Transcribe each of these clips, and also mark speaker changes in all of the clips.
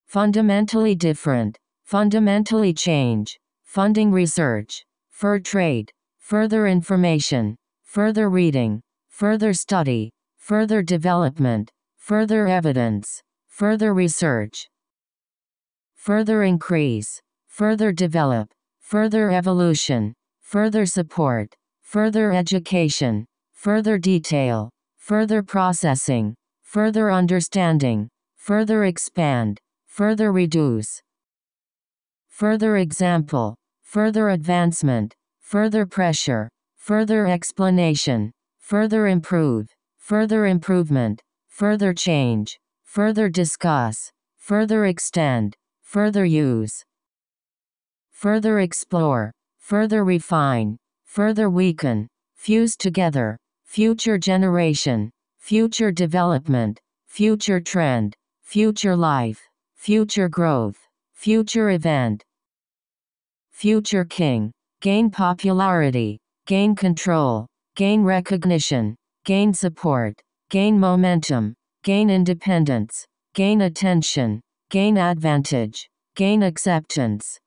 Speaker 1: fundamentally different, fundamentally change, funding research, fur trade, further information, further reading, further study, further development, further evidence, further research, further increase, further develop, further evolution, further support, further education, further detail, further processing, further understanding, further expand, further reduce, further example, further advancement, further pressure, further explanation, further improve, further improvement, further change, further discuss, further extend, further use, further explore, further refine, further weaken, fuse together, future generation, future development, future trend, future life, future growth, future event, future king, gain popularity, gain control, gain recognition, gain support, gain momentum, gain independence, gain attention, gain advantage, gain acceptance,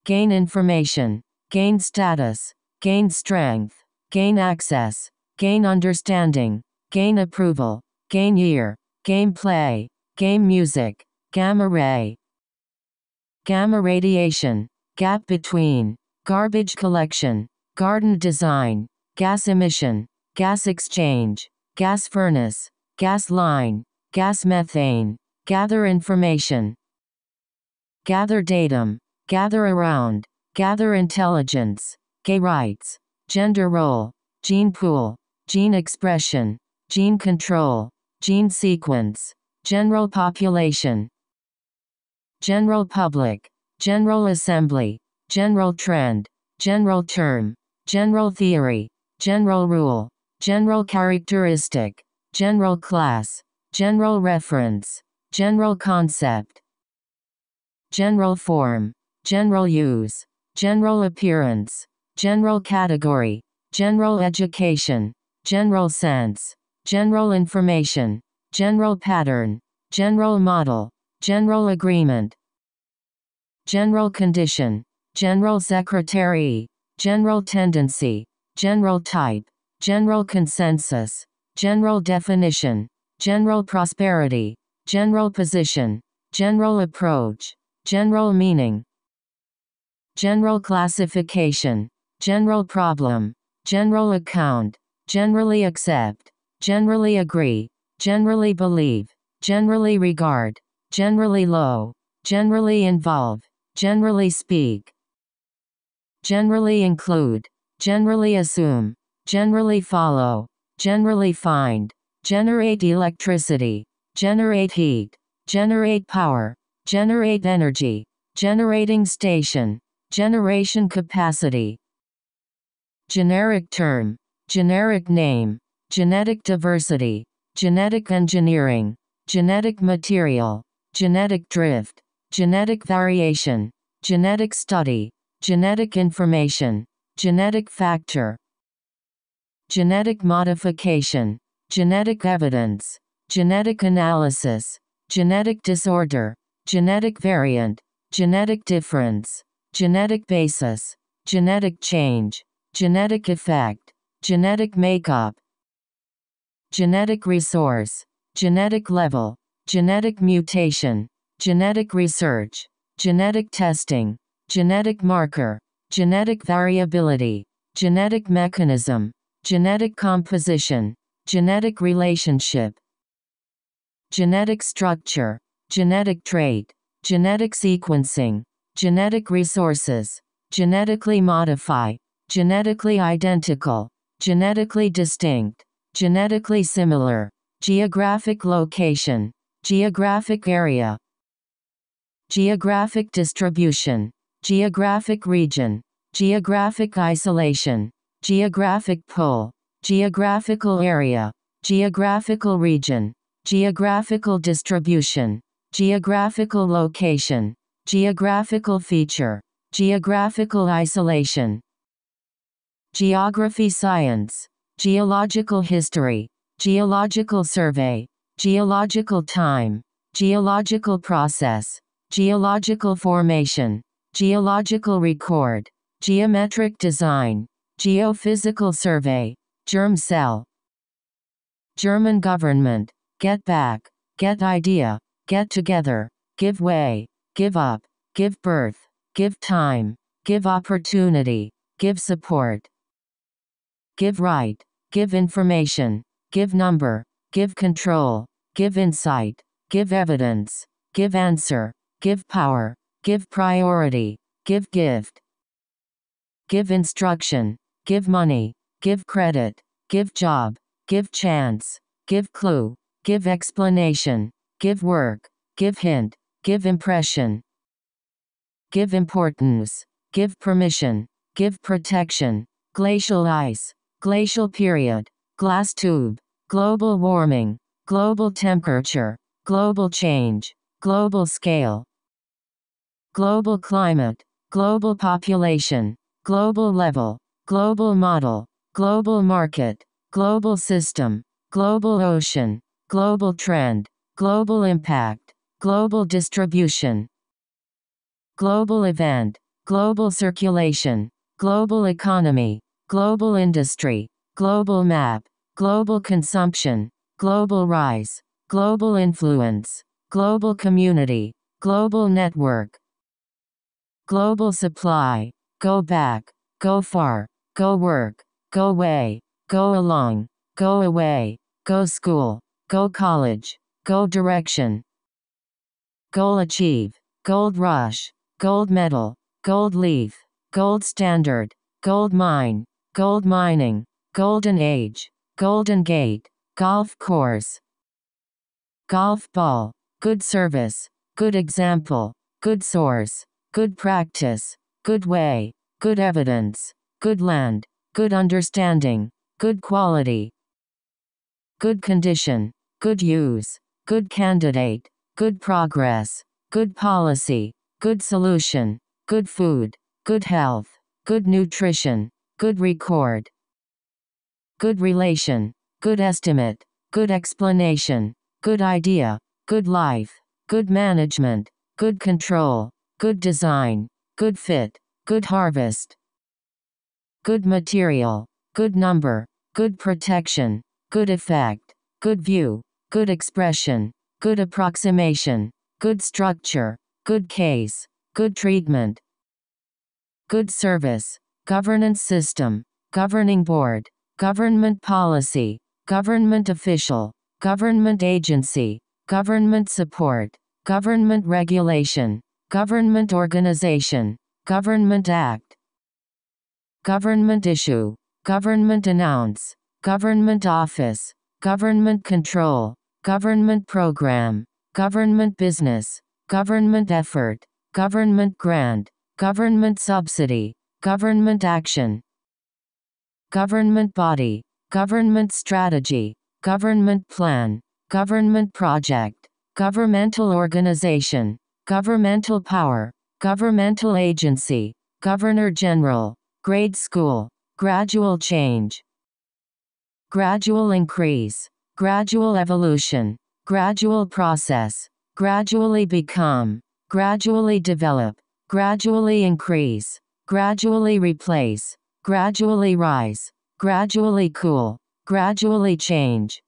Speaker 1: gain information, gain status, gain strength, gain access, gain understanding, gain approval, gain year, game play, game music, gamma ray, gamma radiation, gap between, garbage collection, garden design, gas emission, gas exchange, gas furnace, gas line, gas methane, gather information, gather datum, gather around, gather intelligence, gay rights, gender role, gene pool, gene expression, gene control, gene sequence, general population, general public, general assembly, general trend, general term, general theory, general rule, general characteristic, general class, general reference, general concept, general form, general use, general appearance, general category, general education, general sense, general information, general pattern, general model, general agreement, general condition, general secretary, general tendency, general type, general consensus, general definition, general prosperity, general position, general approach, general meaning, general classification, general problem, general account, generally accept, generally agree, generally believe, generally regard, generally low, generally involve, generally speak, generally include, generally assume, generally follow, generally find, generate electricity, generate heat, generate power, generate energy, generating station, generation capacity, generic term, generic name, genetic diversity, genetic engineering, genetic material, genetic drift, genetic variation, genetic study, genetic information, genetic factor, genetic modification, genetic evidence, genetic analysis, genetic disorder, genetic variant, genetic difference, genetic basis, genetic change, genetic effect, genetic makeup, genetic resource, genetic level, genetic mutation, genetic research, genetic testing, genetic marker, genetic variability, genetic mechanism, genetic composition, genetic relationship, genetic structure, genetic trait, genetic sequencing, genetic resources, genetically modify, genetically identical, genetically distinct, genetically similar, geographic location, geographic area, geographic distribution, geographic region, geographic isolation, geographic pull, geographical area, geographical region, geographical distribution, geographical location, geographical feature, geographical isolation, geography science, geological history, geological survey, geological time, geological process, geological formation, geological record, geometric design, geophysical survey, germ cell. German government, get back, get idea, get together, give way, give up, give birth, give time, give opportunity, give support. Give right, give information, give number, give control, give insight, give evidence, give answer, give power, give priority, give gift. Give instruction, give money, give credit, give job, give chance, give clue, give explanation, give work, give hint, give impression. Give importance, give permission, give protection, glacial ice, glacial period, glass tube, global warming, global temperature, global change, global scale, global climate, global population, global level, global model, global market, global system, global ocean, global trend, global impact, global distribution, global event, global circulation, global economy, global industry, global map, global consumption, global rise, global influence, global community, global network, global supply, go back, go far, go work, go way, go along, go away, go school, go college, go direction, goal achieve, gold rush, gold medal, gold leaf, gold standard, gold mine, gold mining, golden age, golden gate, golf course, golf ball, good service, good example, good source, good practice, good way, good evidence, good land, good understanding, good quality, good condition, good use, good candidate, good progress, good policy, good solution, good food, good health, good nutrition, good record, good relation, good estimate, good explanation, good idea, good life, good management, good control, good design, good fit, good harvest, good material, good number, good protection, good effect, good view, good expression, good approximation, good structure, good case, good treatment, good service, governance system, governing board, government policy, government official, government agency, government support, government regulation, government organization, government act, government issue, government announce, government office, government control, government program, government business, government effort, government grant, government subsidy, government action, government body, government strategy, government plan, government project, governmental organization, governmental power, governmental agency, governor general, grade school, gradual change, gradual increase, gradual evolution, gradual process, gradually become, gradually develop, gradually increase, gradually replace, gradually rise, gradually cool, gradually change,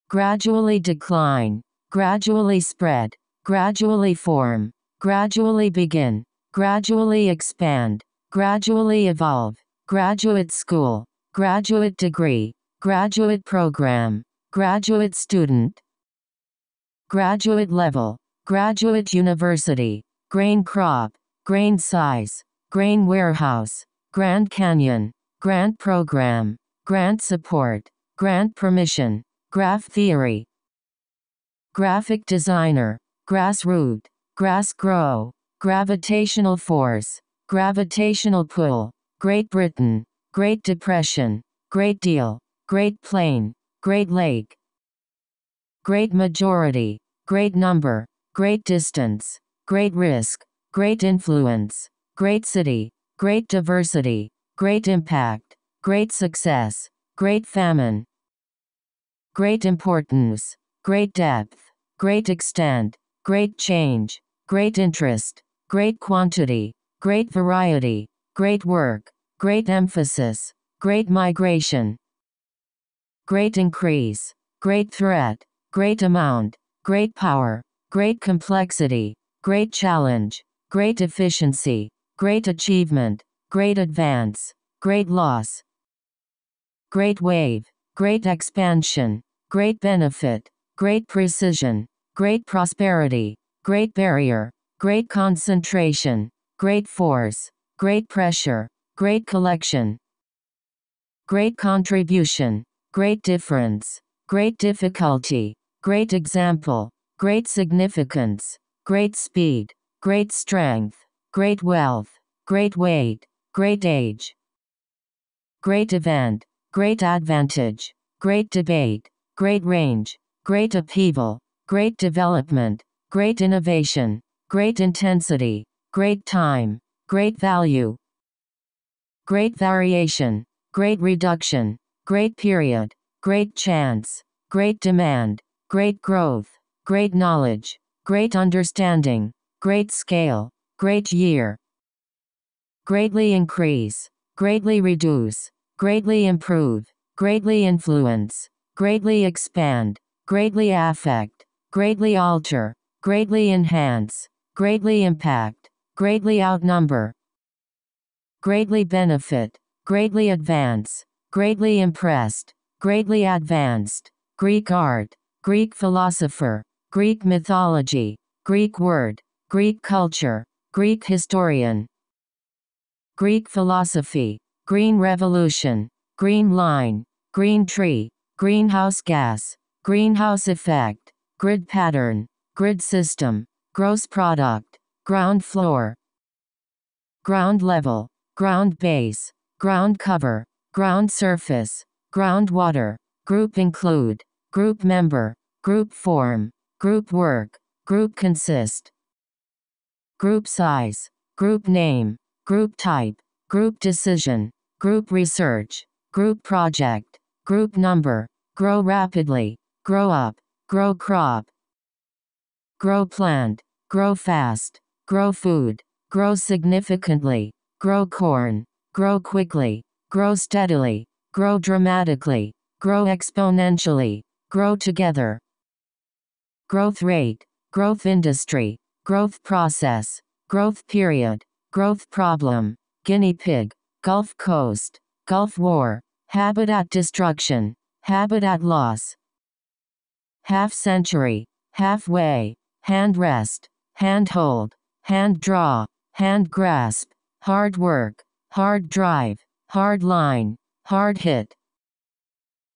Speaker 1: gradually decline, gradually spread, gradually form, gradually begin, gradually expand, gradually evolve, graduate school, graduate degree, graduate program, graduate student, graduate level, graduate university, grain crop, grain size, grain warehouse, Grand Canyon, grant program, grant support, grant permission, graph theory, graphic designer, grassroot, grass grow, gravitational force, gravitational pull, Great Britain, Great Depression, Great Deal, Great Plain, Great Lake, Great Majority, Great Number, Great Distance, Great Risk, Great Influence, Great City, Great Diversity, Great Impact, Great Success, Great Famine, Great Importance, Great Depth, great extent, great change, great interest, great quantity, great variety, great work, great emphasis, great migration, great increase, great threat, great amount, great power, great complexity, great challenge, great efficiency, great achievement, great advance, great loss, great wave, great expansion, great benefit, great precision, great prosperity, great barrier, great concentration, great force, great pressure, great collection, great contribution, great difference, great difficulty, great example, great significance, great speed, great strength, great wealth, great weight, great age, great event, great advantage, great debate, great range, great upheaval, great development, great innovation, great intensity, great time, great value, great variation, great reduction, great period, great chance, great demand, great growth, great knowledge, great understanding, great scale, great year, greatly increase, greatly reduce, greatly improve, greatly influence, greatly expand, greatly affect, greatly alter, greatly enhance, greatly impact, greatly outnumber, greatly benefit, greatly advance, greatly impressed, greatly advanced, Greek art, Greek philosopher, Greek mythology, Greek word, Greek culture, Greek historian, Greek philosophy, Green Revolution, Green Line, Green Tree, Greenhouse gas, Greenhouse effect, Grid pattern, Grid system, Gross product, Ground floor, Ground level, Ground base, Ground cover, Ground surface, Groundwater, Group include, Group member, Group form, Group work, Group consist, Group size, Group name, Group type, Group decision, Group research, Group project, Group number, Grow rapidly, Grow up, Grow crop, Grow plant, Grow fast, Grow food, Grow significantly, Grow corn, Grow quickly, Grow steadily, Grow dramatically, Grow exponentially, Grow together, Growth rate, Growth industry, Growth process, Growth period, Growth problem, Guinea pig, Gulf Coast, Gulf War, Habitat destruction, Habitat loss, half century, halfway, hand rest, hand hold, hand draw, hand grasp, hard work, hard drive, hard line, hard hit,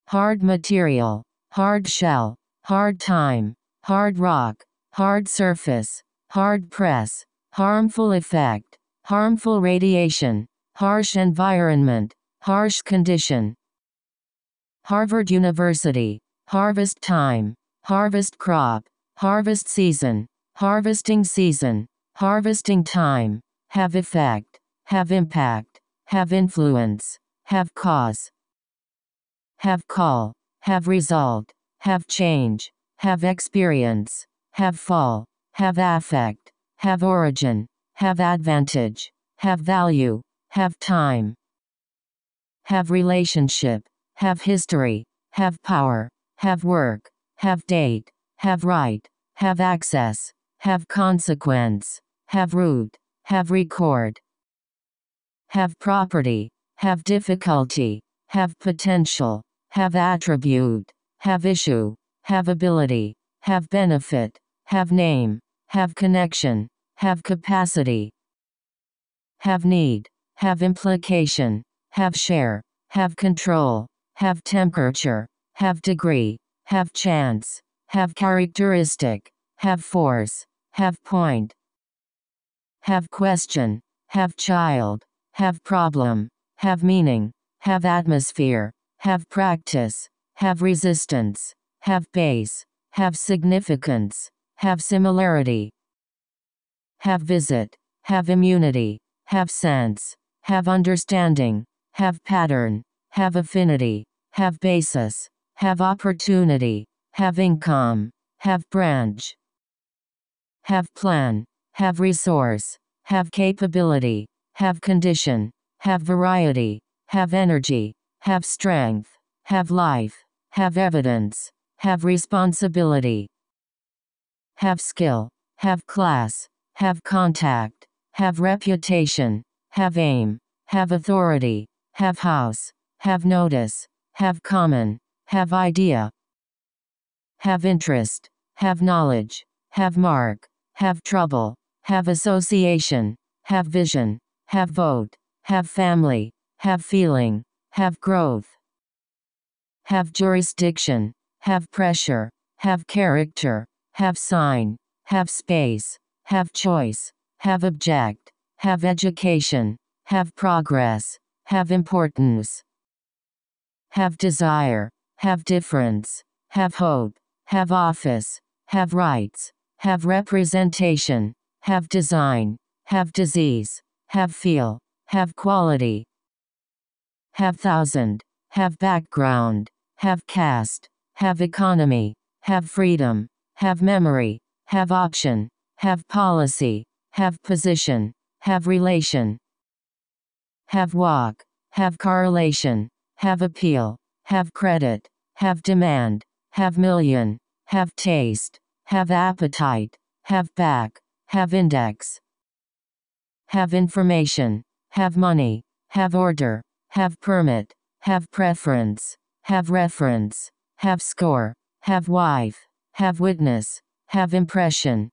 Speaker 1: hard material, hard shell, hard time, hard rock, hard surface, hard press, harmful effect, harmful radiation, harsh environment, harsh condition, Harvard University, harvest time, harvest crop, harvest season, harvesting season, harvesting time, have effect, have impact, have influence, have cause, have call, have result, have change, have experience, have fall, have affect, have origin, have advantage, have value, have time, have relationship, have history, have power, have work, have date, have right, have access, have consequence, have root, have record, have property, have difficulty, have potential, have attribute, have issue, have ability, have benefit, have name, have connection, have capacity, have need, have implication, have share, have control, have temperature, have degree, have chance, have characteristic, have force, have point, have question, have child, have problem, have meaning, have atmosphere, have practice, have resistance, have base, have significance, have similarity, have visit, have immunity, have sense, have understanding, have pattern, have affinity, have basis, have opportunity, have income, have branch, have plan, have resource, have capability, have condition, have variety, have energy, have strength, have life, have evidence, have responsibility, have skill, have class, have contact, have reputation, have aim, have authority, have house, have notice, have common, have idea, have interest, have knowledge, have mark, have trouble, have association, have vision, have vote, have family, have feeling, have growth, have jurisdiction, have pressure, have character, have sign, have space, have choice, have object, have education, have progress, have importance, have desire, have difference, have hope, have office, have rights, have representation, have design, have disease, have feel, have quality, have thousand, have background, have caste, have economy, have freedom, have memory, have option, have policy, have position, have relation, have walk, have correlation, have appeal, have credit, have demand, have million, have taste, have appetite, have back, have index, have information, have money, have order, have permit, have preference, have reference, have score, have wife, have witness, have impression,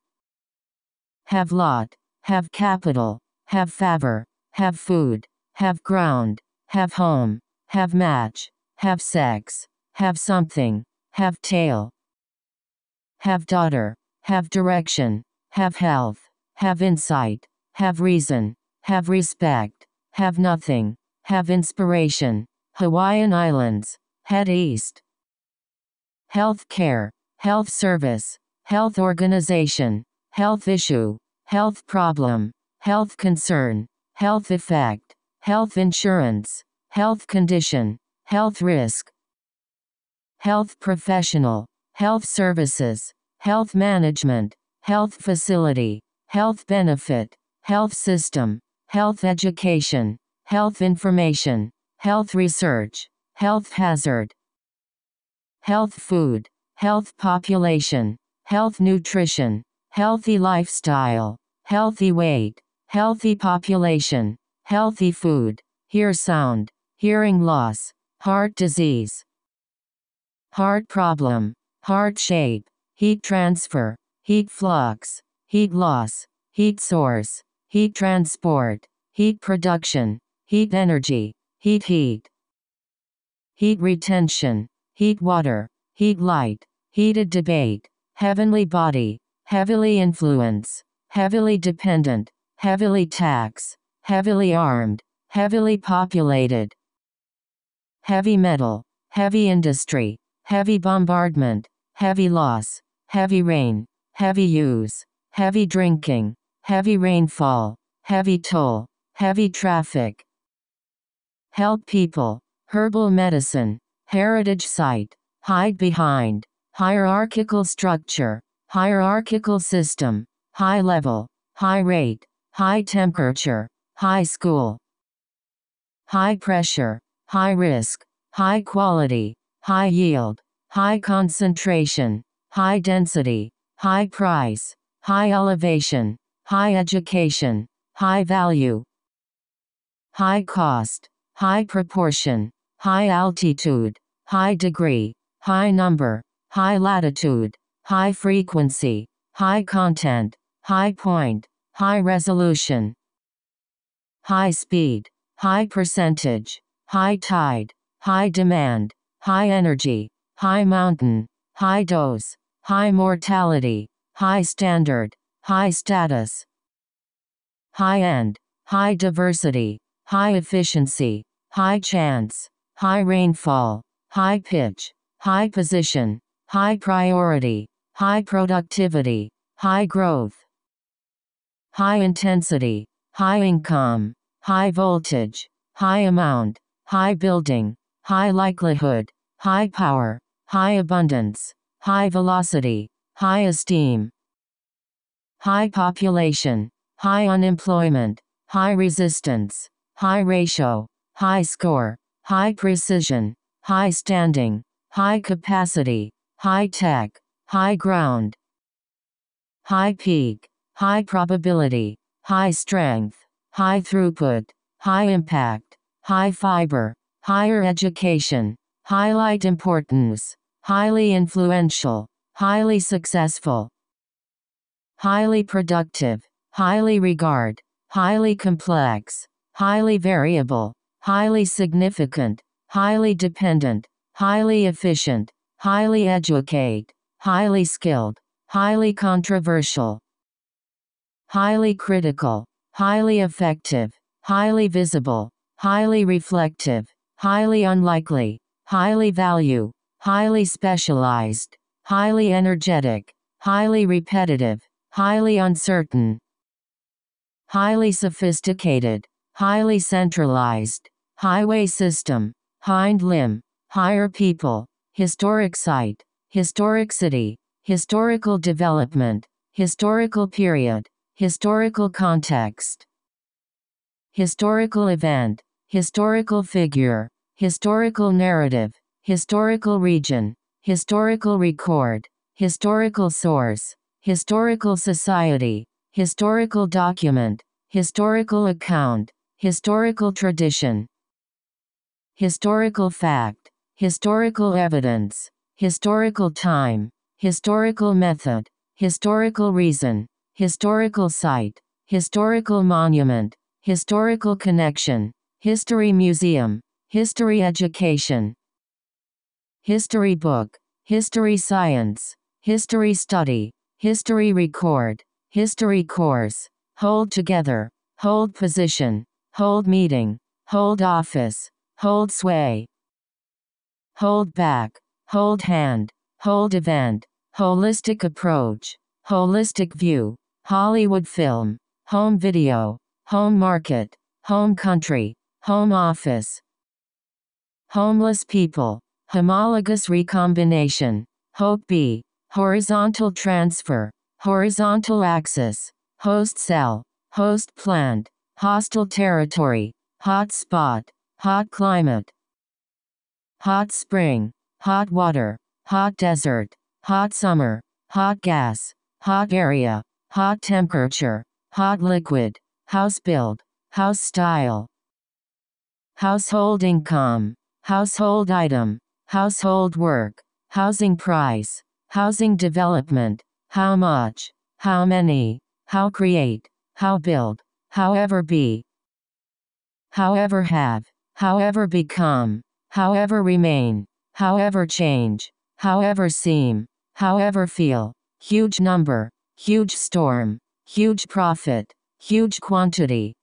Speaker 1: have lot, have capital, have favor, have food, have ground, have home, have match, have sex, have something, have tail, have daughter, have direction, have health, have insight, have reason, have respect, have nothing, have inspiration, Hawaiian Islands, head east, health care, health service, health organization, health issue, health problem, health concern, health effect, health insurance, health condition, health risk, health professional, health services, health management, health facility, health benefit, health system, health education, health information, health research, health hazard, health food, health population, health nutrition, healthy lifestyle, healthy weight, healthy population, healthy food, hear sound, hearing loss, heart disease, heart problem, heart shape, heat transfer, heat flux, heat loss, heat source, heat transport, heat production, heat energy, heat retention, heat water, heat light, heated debate, heavenly body, heavily influence, heavily dependent, heavily tax, heavily armed, heavily populated, heavy metal, heavy industry, heavy bombardment, heavy loss, heavy rain, heavy use, heavy drinking, heavy rainfall, heavy toll, heavy traffic, help people, herbal medicine, heritage site, hide behind, hierarchical structure, hierarchical system, high level, high rate, high temperature, high school, high pressure, high risk, high quality, high yield, high concentration, high density, high price, high elevation, high education, high value, high cost, high proportion, high altitude, high degree, high number, high latitude, high frequency, high content, high point, high resolution, high speed, high percentage, high tide, high demand, high energy, high mountain, high dose, high mortality, high standard, high status, high end, high diversity, high efficiency, high chance, high rainfall, high pitch, high position, high priority, high productivity, high growth, high intensity, high income, high voltage, high amount, high building, high likelihood, high power, high abundance, high velocity, high esteem, high population, high unemployment, high resistance, high ratio, high score, high precision, high standing, high capacity, high tech, high ground, high peak, high probability, high strength, high throughput, high impact, high fiber, higher education, highlight importance, highly influential, highly successful, highly productive, highly regard, highly complex, highly variable, highly significant, highly dependent, highly efficient, highly educate, highly skilled, highly controversial, highly critical, highly effective, highly visible, highly reflective, highly unlikely, highly value, highly specialized, highly energetic, highly repetitive, highly uncertain, highly sophisticated, highly centralized, highway system, hind limb, higher people, historic site, historic city, historical development, historical period, historical context, historical event, historical figure, historical narrative, historical region, historical record, historical source, historical society, historical document, historical account, historical tradition, historical fact, historical evidence, historical time, historical method, historical reason, historical site, historical monument, historical connection, history museum, history education, history book, history science, history study, history record, history course, hold together, hold position, hold meeting, hold office, hold sway, hold back, hold hand, hold event, holistic approach, holistic view, Hollywood film, home video, home market, home country, home office, homeless people, homologous recombination, hope B, horizontal transfer, horizontal axis, host cell, host plant, hostile territory, hot spot, hot climate, hot spring, hot water, hot desert, hot summer, hot gas, hot area, hot temperature, hot liquid, house build, house style, household income, household item, household work, housing price, housing development, how much, how many, how create, how build, however be, however have, however become, however remain, however change, however seem, however feel, huge number, huge storm, huge profit, huge quantity,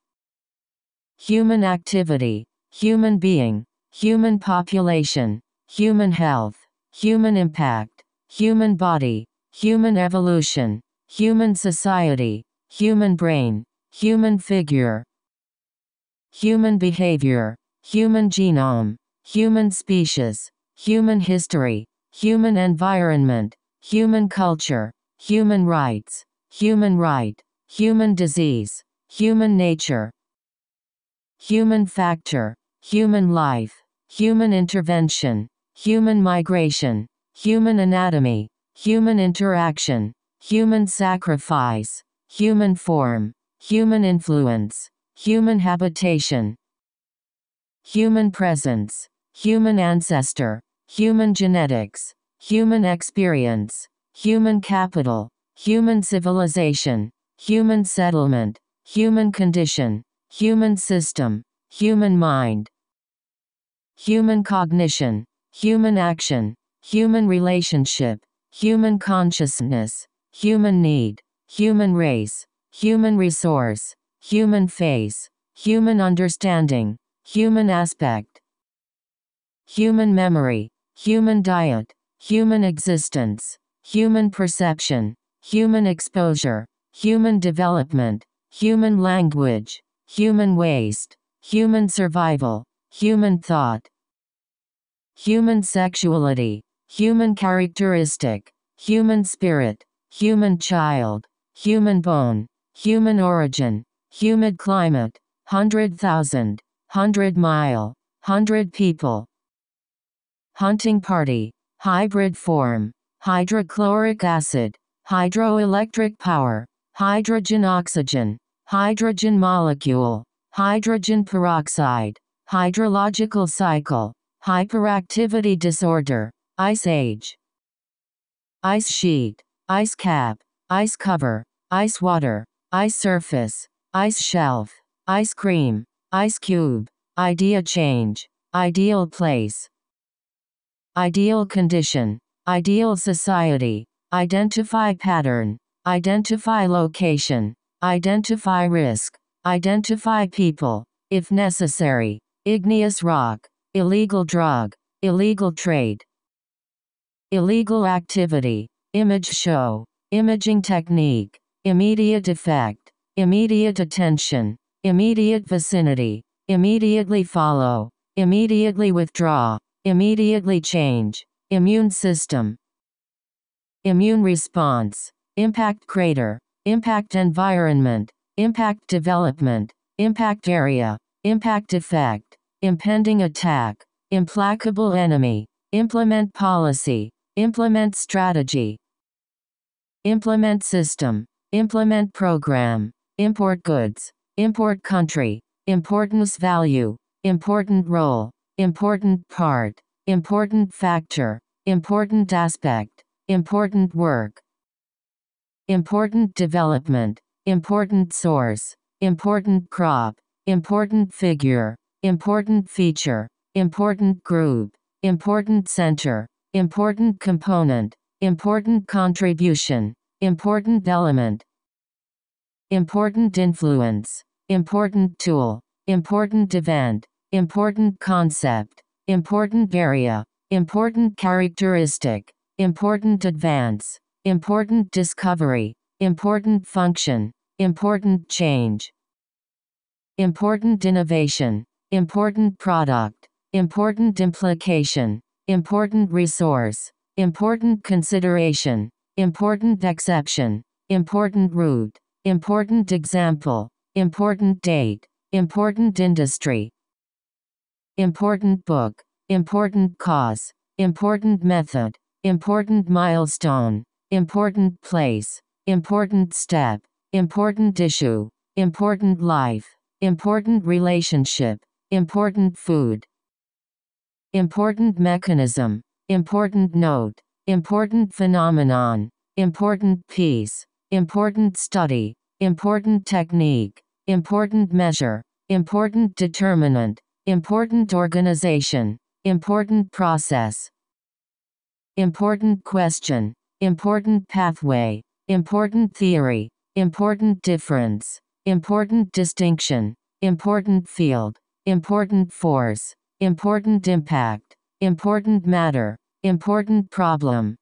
Speaker 1: human activity, human being, human population, human health, human impact, human body, human evolution, human society, human brain, human figure, human behavior, human genome, human species, human history, human environment, human culture, human rights, human right, human disease, human nature, human factor, human life, human intervention, human migration, human anatomy, human interaction, human sacrifice, human form, human influence, human habitation, human presence, human ancestor, human genetics, human experience, human capital, human civilization, human settlement, human condition, human system, human mind, human cognition, human action, human relationship, human consciousness, human need, human race, human resource, human face, human understanding, human aspect, human memory, human diet, human existence, human perception, human exposure, human development, human language, human waste, human survival, human thought, human sexuality, human characteristic, human spirit, human child, human bone, human origin, humid climate, 100,000, 100 mile, 100 people. Hunting party, hybrid form, hydrochloric acid, hydroelectric power, hydrogen oxygen, hydrogen molecule, hydrogen peroxide, hydrological cycle, hyperactivity disorder, ice age. Ice sheet, ice cap, ice cover, ice water, ice surface, ice shelf, ice cream, ice cube, idea change, ideal place. Ideal condition, ideal society, identify pattern, identify location, identify risk, identify people, if necessary, igneous rock, illegal drug, illegal trade. Illegal activity, image show, imaging technique, immediate effect, immediate attention, immediate vicinity, immediately follow, immediately withdraw, immediately change, immune system. Immune response, impact crater, impact environment, impact development, impact area, impact effect, impending attack, implacable enemy, implement policy, implement strategy. Implement system, implement program, import goods, import country, importance value, important role, important part, important factor, important aspect, important work. Important development, important source, important crop, important figure, important feature, important group, important center, important component, important contribution, important element. Important influence, important tool, important event, important concept, important area, important characteristic, important advance, important discovery, important function, important change. Important innovation, important product, important implication, important resource, important consideration, important exception, important route, important example, important date, important industry. Important book, important cause, important method, important milestone, important place, important step, important issue, important life, important relationship, important food. Important mechanism, important note, important phenomenon, important piece, important study, important technique, important measure, important determinant, important organization, important process. Important question, important pathway, important theory, important difference, important distinction, important field, important force, important impact, important matter, important problem.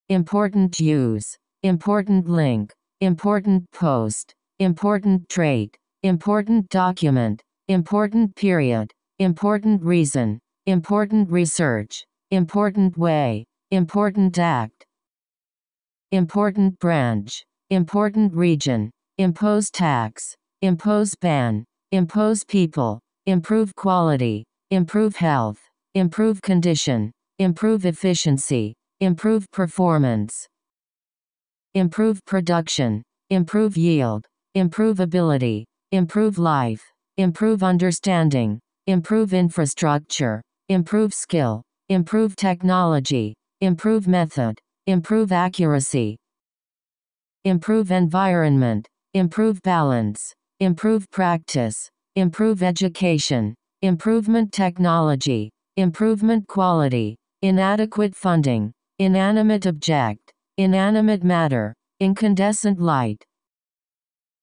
Speaker 1: Important use, important link, important post, important trait, important document, important period, important reason, important research, important way, important act. Important branch, important region, impose tax, impose ban, impose people, improve quality, improve health, improve condition, improve efficiency, improve performance. Improve production, improve yield, improve ability, improve life, improve understanding, improve infrastructure, improve skill, improve technology, improve method, improve accuracy. Improve environment, improve balance, improve practice, improve education, improvement technology, improvement quality, inadequate funding, inanimate object, inanimate matter, incandescent light.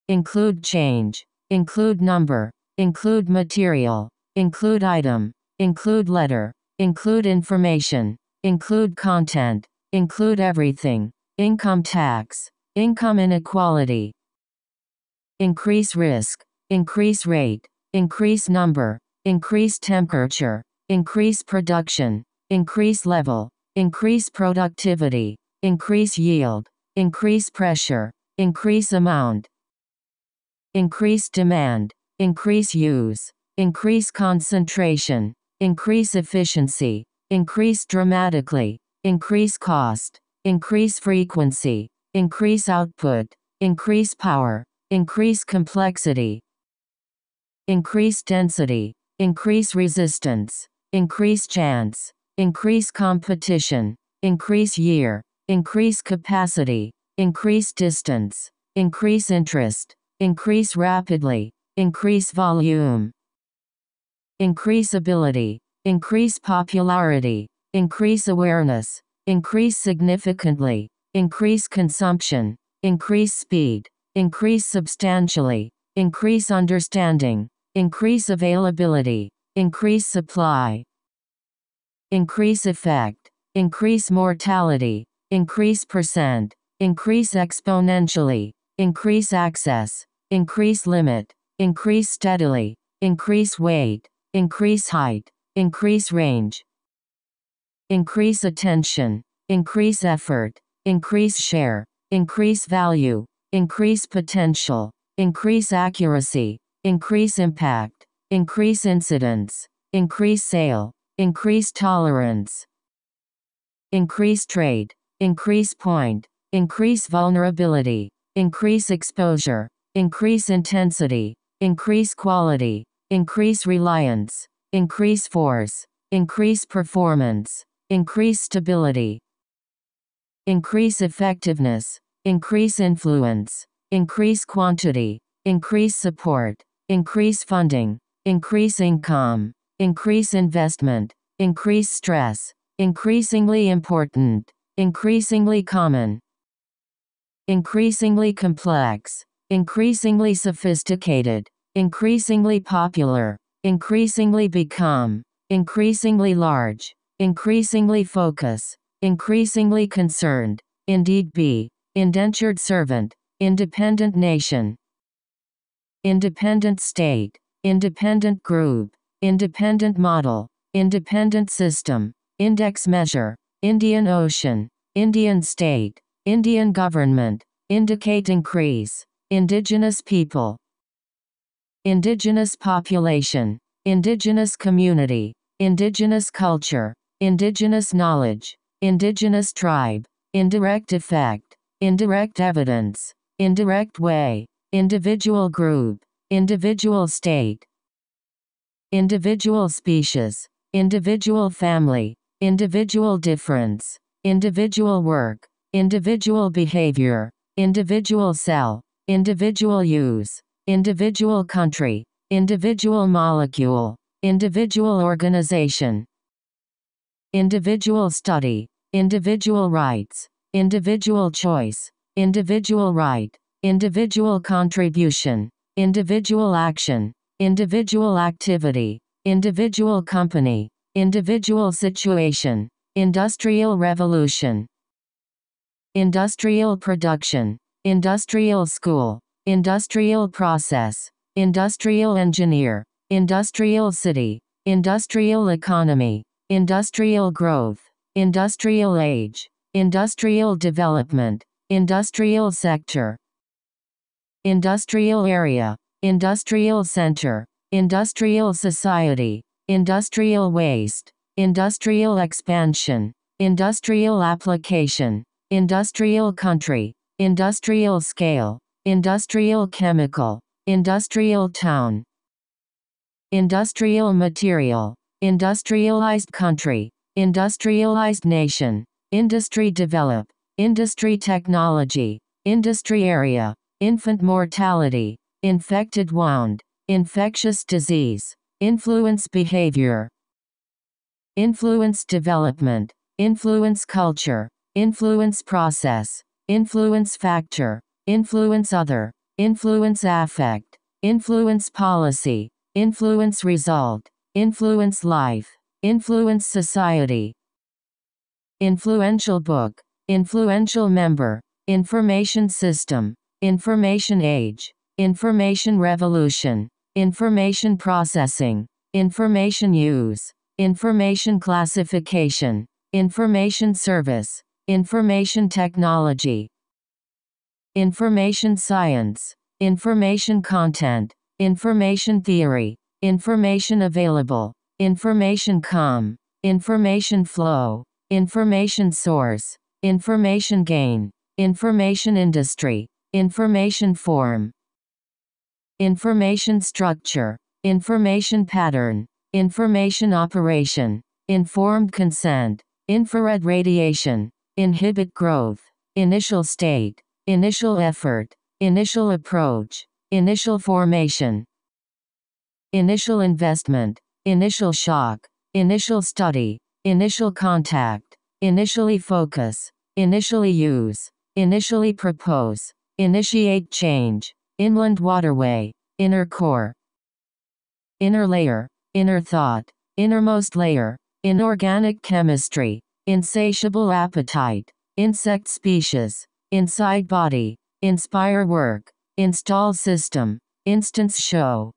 Speaker 1: Include change, include number, include material, include item, include letter, include information, include content, include everything, income tax, income inequality. Increase risk, increase rate, increase number, increase temperature, increase production, increase level, increase productivity, increase yield, increase pressure, increase amount, increase demand, increase use, increase concentration, increase efficiency, increase dramatically, increase cost, increase frequency, increase output, increase power, increase complexity, increase density, increase resistance, increase chance, increase competition, increase year, increase capacity, increase distance, increase interest, increase rapidly, increase volume, increase ability, increase popularity, increase awareness, increase significantly, increase consumption, increase speed, increase substantially, increase understanding, increase availability, increase supply, increase effect, increase mortality, increase percent, increase exponentially, increase access, increase limit, increase steadily, increase weight, increase height, increase range, increase attention, increase effort, increase share, increase value, increase potential, increase accuracy, increase impact, increase incidence, increase sale, increase tolerance, increase trade, increase point, increase vulnerability, increase exposure, increase intensity, increase quality, increase reliance, increase force, increase performance, increase stability, increase effectiveness, increase influence, increase quantity, increase support, increase funding, increase income, increase investment, increase stress, increasingly important, increasingly common, increasingly complex, increasingly sophisticated, increasingly popular, increasingly become, increasingly large, increasingly focus, increasingly concerned, indeed be, indentured servant, independent nation, independent state, independent group, independent model, independent system, index measure, Indian Ocean, Indian state, Indian government, indicate increase, indigenous people, indigenous population, indigenous community, indigenous culture, indigenous knowledge, indigenous tribe, indirect effect, indirect evidence, indirect way, individual group, individual state, individual species, individual family, individual difference, individual work, individual behavior, individual cell, individual use, individual country, individual molecule, individual organization, individual study, individual rights, individual choice, individual right, individual contribution, individual action, individual activity, individual company, individual situation, industrial revolution, industrial production, industrial school, industrial process, industrial engineer, industrial city, industrial economy, industrial growth, industrial age, industrial development, industrial sector, industrial area, industrial center, industrial society, industrial waste, industrial expansion, industrial application, industrial country, industrial scale, industrial chemical, industrial town, industrial material, industrialized country, industrialized nation, industry develop, industry technology, industry area, infant mortality, infected wound, infectious disease, influence behavior, influence development, influence culture, influence process, influence factor, influence other, influence affect, influence policy, influence result, influence life, influence society, influential book, influential member, information system, information age, information revolution, information processing, information use, information classification, information service, information technology, information science, information content, information theory, information available, information information flow, information source, information gain, information industry, information form, information structure, information pattern, information operation, informed consent, infrared radiation, inhibit growth, initial state, initial effort, initial approach, initial formation, initial investment, initial shock, initial study, initial contact, initially focus, initially use, initially propose, initiate change, inland waterway, inner core, inner layer, inner thought, innermost layer, inorganic chemistry, insatiable appetite, insect species, inside body, inspire work, install system, instance show,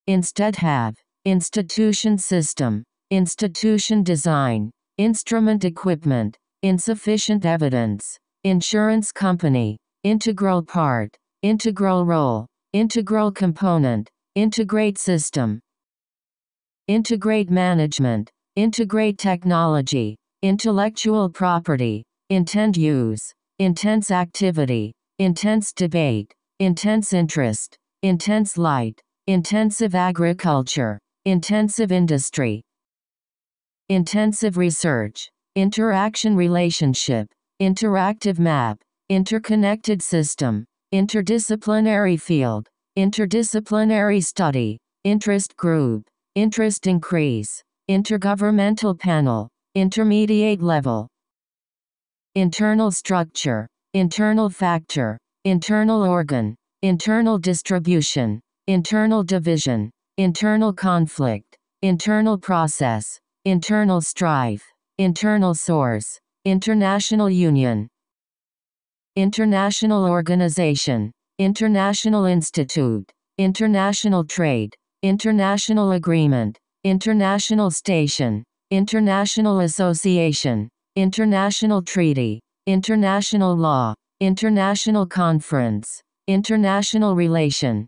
Speaker 1: instead have, institution system, institution design, instrument equipment, insufficient evidence, insurance company, integral part, integral role, integral component, integrate system, integrate management, integrate technology, intellectual property, intend use, intense activity, intense debate, intense interest, intense light, intensive agriculture, intensive industry, intensive research, interaction relationship, interactive map, interconnected system, interdisciplinary field, interdisciplinary study, interest group, interest increase, intergovernmental panel, intermediate level, internal structure, internal factor, internal organ, internal distribution, internal division, internal conflict, internal process, internal strife, internal source, international union, international organization, international institute, international trade, international agreement, international station, international association, international treaty, international law, international conference, international relation,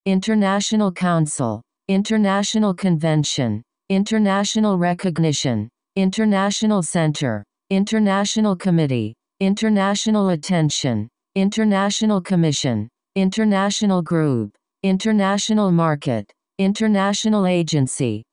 Speaker 1: international council, international convention, international recognition, international center, international committee, international attention, international commission, international group, international market, international agency,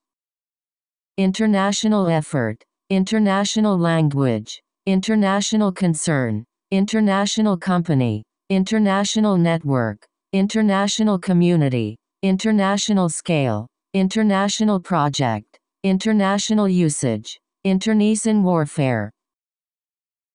Speaker 1: international effort, international language, international concern, international company, international network, international community, international scale, international project, international usage, internecine warfare,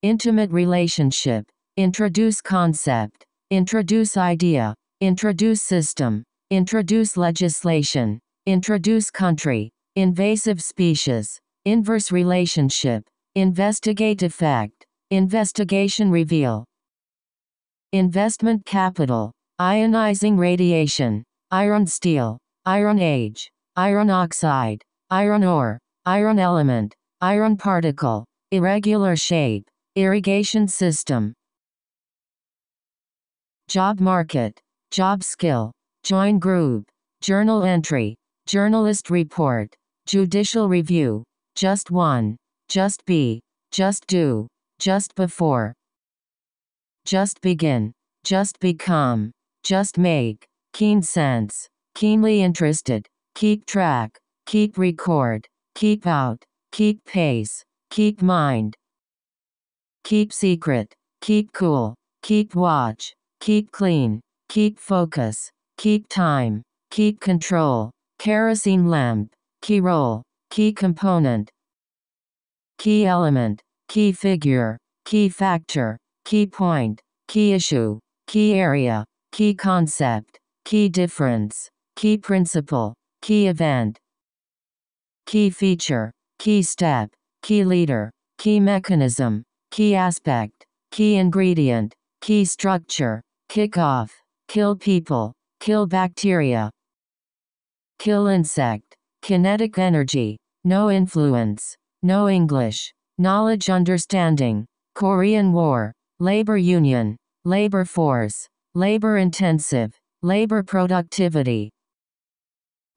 Speaker 1: intimate relationship, introduce concept, introduce idea, introduce system, introduce legislation, introduce country, invasive species, inverse relationship, investigate effect, investigation reveal, investment capital, ionizing radiation, iron steel, iron age, iron oxide, iron ore, iron element, iron particle, irregular shape, irrigation system, job market, job skill, join group, journal entry, journalist report, judicial review, just one, just be, just do, just before, just begin, just become, just make, keen sense, keenly interested, keep track, keep record, keep out, keep pace, keep mind, keep secret, keep cool, keep watch, keep clean, keep focus, keep time, keep control, kerosene lamp, key role, key component, key element, key figure, key factor, key point, key issue, key area, key concept, key difference, key principle, key event, key feature, key step, key leader, key mechanism, key aspect, key ingredient, key structure, kick off, kill people, kill bacteria, kill insect, kinetic energy, no influence, no English, knowledge understanding, Korean War, labor union, labor force, labor intensive, labor productivity,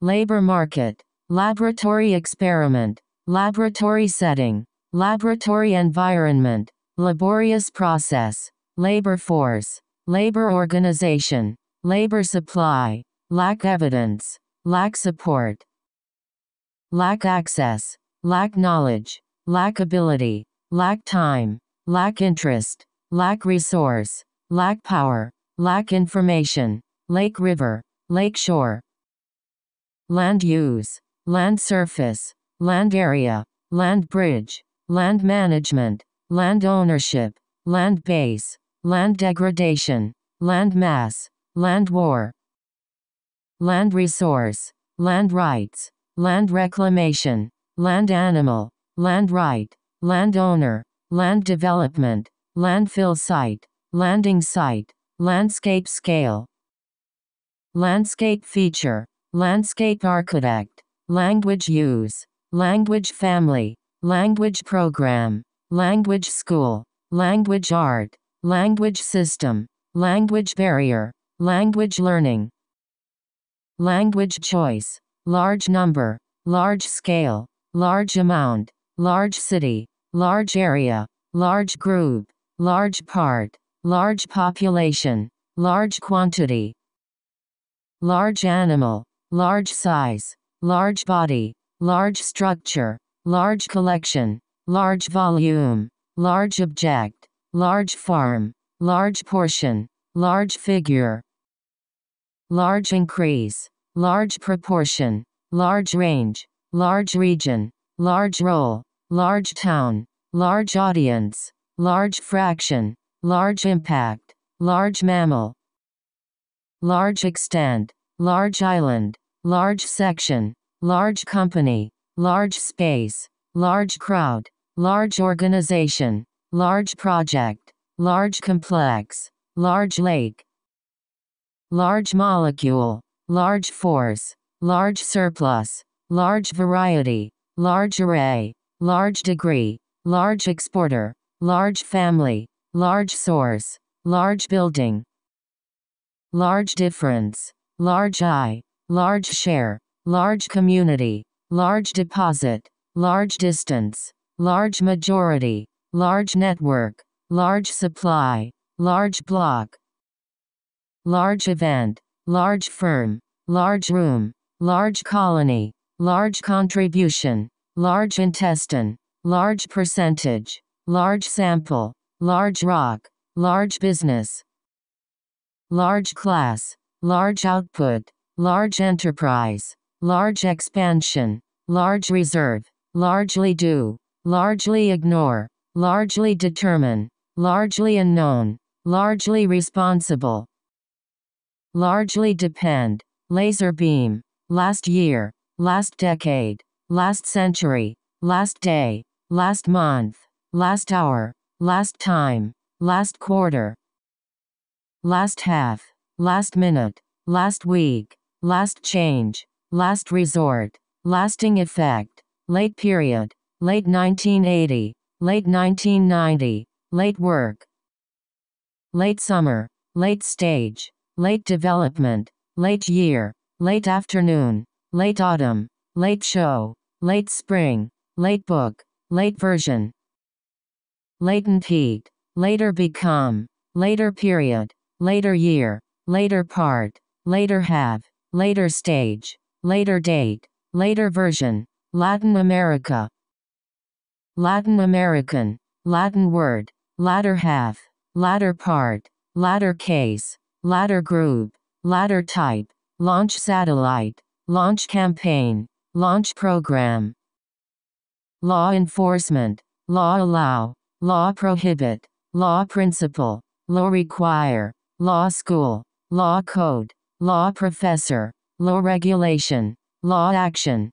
Speaker 1: labor market, laboratory experiment, laboratory setting, laboratory environment, laborious process, labor force, labor organization, labor supply, lack evidence, lack support, lack access, lack knowledge, lack ability, lack time, lack interest, lack resource, lack power, lack information, lake river, lake shore, land use, land surface, land area, land bridge, land management, land ownership, land base, land degradation, land mass, land war, land resource, land rights, land reclamation, land animal, land right, land owner, land development, landfill site, landing site, landscape scale, landscape feature, landscape architect, language use, language family, language program, language school, language art, language system, language barrier, language learning, language choice, large number, large scale, large amount, large city, large area, large group, large part, large population, large quantity, large animal, large size, large body, large structure, large collection, large volume, large object, large farm, large portion, large figure, large increase, large proportion, large range, large region, large role, large town, large audience, large fraction, large impact, large mammal, large extent, large island, large section, large company, large space, large crowd, large organization, large project, large complex, large lake, large molecule, large force, large surplus, large variety, large array, large degree, large exporter, large family, large source, large building, large difference, large eye, large share, large community, large deposit, large distance, large majority, large network, large supply, large block, large event, large firm, large room, large colony, large contribution, large intestine, large percentage, large sample, large rock, large business, large class, large output, large enterprise, large expansion, large reserve, largely do, largely ignore, largely determine, largely unknown, largely responsible, largely depend, laser beam, last year, last decade, last century, last day, last month, last hour, last time, last quarter, last half, last minute, last week, last change, last resort, lasting effect, late period, late 1980, late 1990, late work, late summer, late stage, late development, late year, late afternoon, late autumn, late show, late spring, late book, late version, latent heat, later become, later period, later year, later part, later have, later stage, later date, later version, Latin America, Latin American, Latin word, latter half, latter part, latter case, latter group, latter type, launch satellite, launch campaign, launch program, law enforcement, law allow, law prohibit, law principle, law require, law school, law code, law professor, law regulation, law action,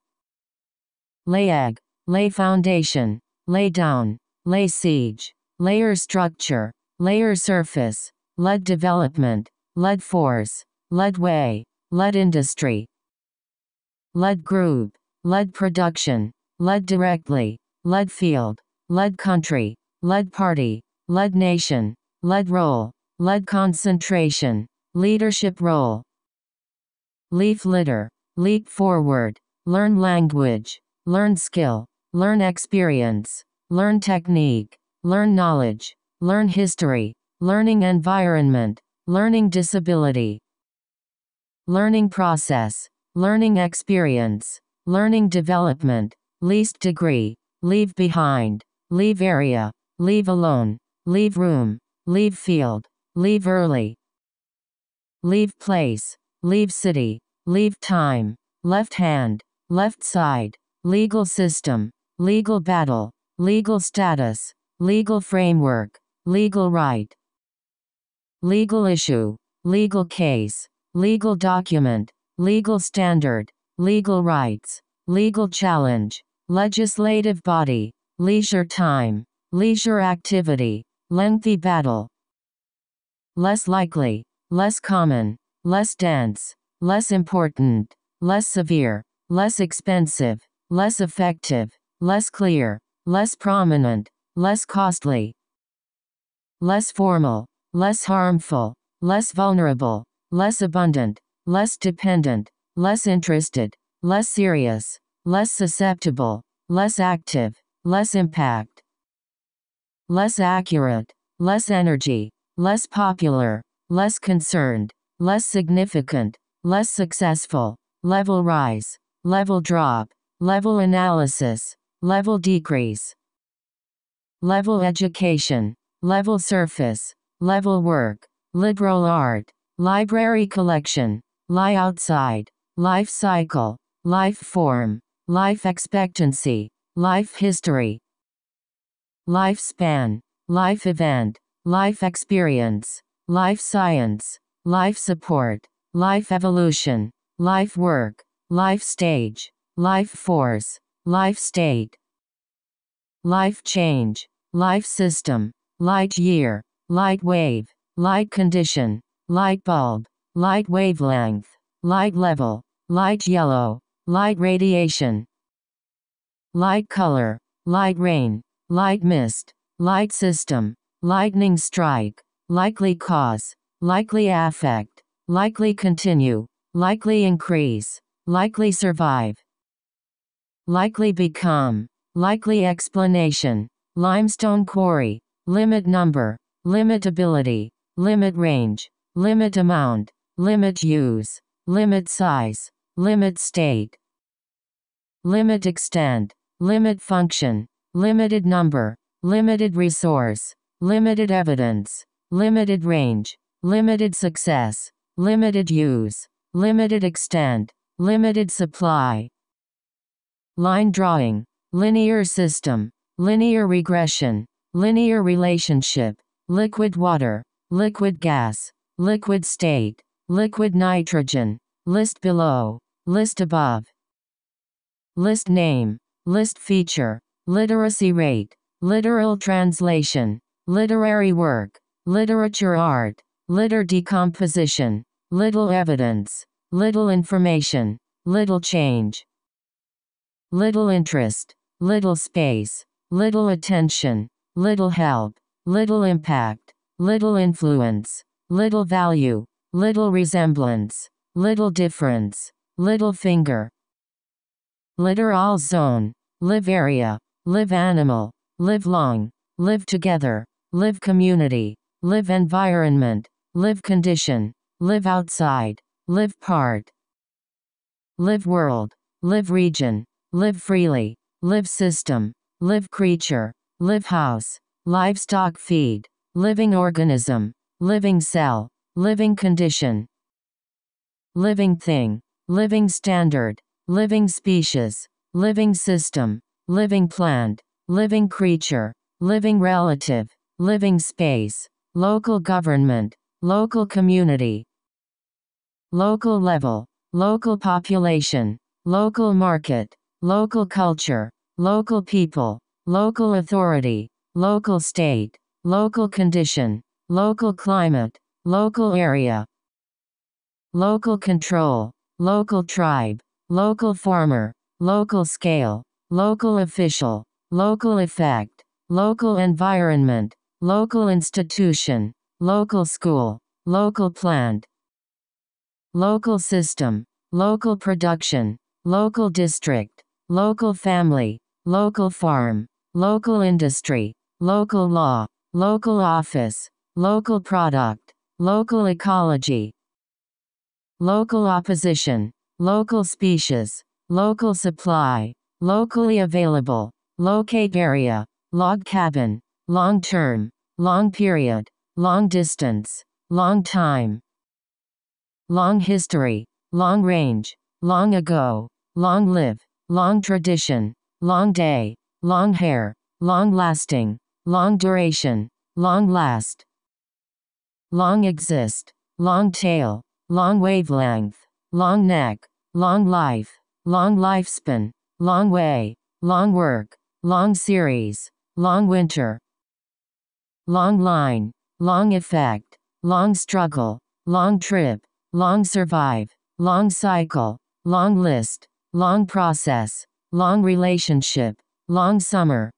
Speaker 1: lay egg, lay foundation, lay down, lay siege, layer structure, layer surface, lead development, lead force, lead way, lead industry, lead group, lead production, lead directly, lead field, lead country, lead party, lead nation, lead role, lead concentration, leadership role. Leaf litter, leap forward, learn language, learn skill, learn experience, learn technique, learn knowledge, learn history, learning environment, learning disability. Learning process, learning experience, learning development, least degree, leave behind, leave area, leave alone, leave room, leave field, leave early. Leave place, leave city, leave time, left hand, left side, legal system, legal battle, legal status, legal framework, legal right. Legal issue, legal case, legal document, legal standard, legal rights, legal challenge, legislative body, leisure time, leisure activity, lengthy battle. Less likely, less common, less dense, less important, less severe, less expensive, less effective, less clear, less prominent, less costly. Less formal, less harmful, less vulnerable, less abundant, less dependent, less interested, less serious, less susceptible, less active, less impact. Less accurate, less energy, less popular, less concerned, less significant, less successful, level rise, level drop, level analysis, level decrease. Level education, level surface, level work, liberal art, library collection, lie outside, life cycle, life form, life expectancy, life history. Lifespan, life event, life experience, life science, life support, life evolution, life work, life stage, life force, life state. Life change, life system, light year, light wave, light condition, light bulb, light wavelength, light level, light yellow, light radiation. Light color, light rain, light mist, light system, lightning strike, likely cause, likely affect, likely continue, likely increase, likely survive. Likely become, likely explanation, limestone quarry, limit number, limit ability, limit range, limit amount, limit use, limit size, limit state. Limit extent, limit function, limited number, limited resource, limited evidence, limited range, limited success, limited use, limited extent, limited supply. Line drawing, linear system, linear regression, linear relationship, liquid water, liquid gas, liquid state, liquid nitrogen, list below, list above. List name, list feature, literacy rate, literal translation, literary work, literature art, litter decomposition, little evidence, little information, little change. Little interest, little space, little attention, little help, little impact, little influence, little value, little resemblance, little difference, little finger. Littoral zone, live area, live animal, live long, live together, live community, live environment, live condition, live outside, live part. Live world, live region, live freely, live system, live creature, live house, livestock feed, living organism, living cell, living condition. Living thing, living standard, living species, living system, living plant, living creature, living relative, living space, local government, local community. Local level, local population, local market, local culture, local people, local authority, local state, local condition, local climate, local area. Local control, local tribe, local farmer, local scale, local official, local effect, local environment, local institution, local school, local plant, local system, local production, local district, local family, local farm, local industry, local law, local office, local product, local ecology, local opposition, local species, local supply, locally available, locate area, log cabin, long term, long period, long distance, long time, long history, long range, long ago, long live, long tradition, long day, long hair, long lasting, long duration, long last, long exist, long tail, long wavelength, long neck, long life, long lifespan, long way, long work, long series, long winter, long line, long effect, long struggle, long trip, long survive, long cycle, long list, long process, long relationship, long summer,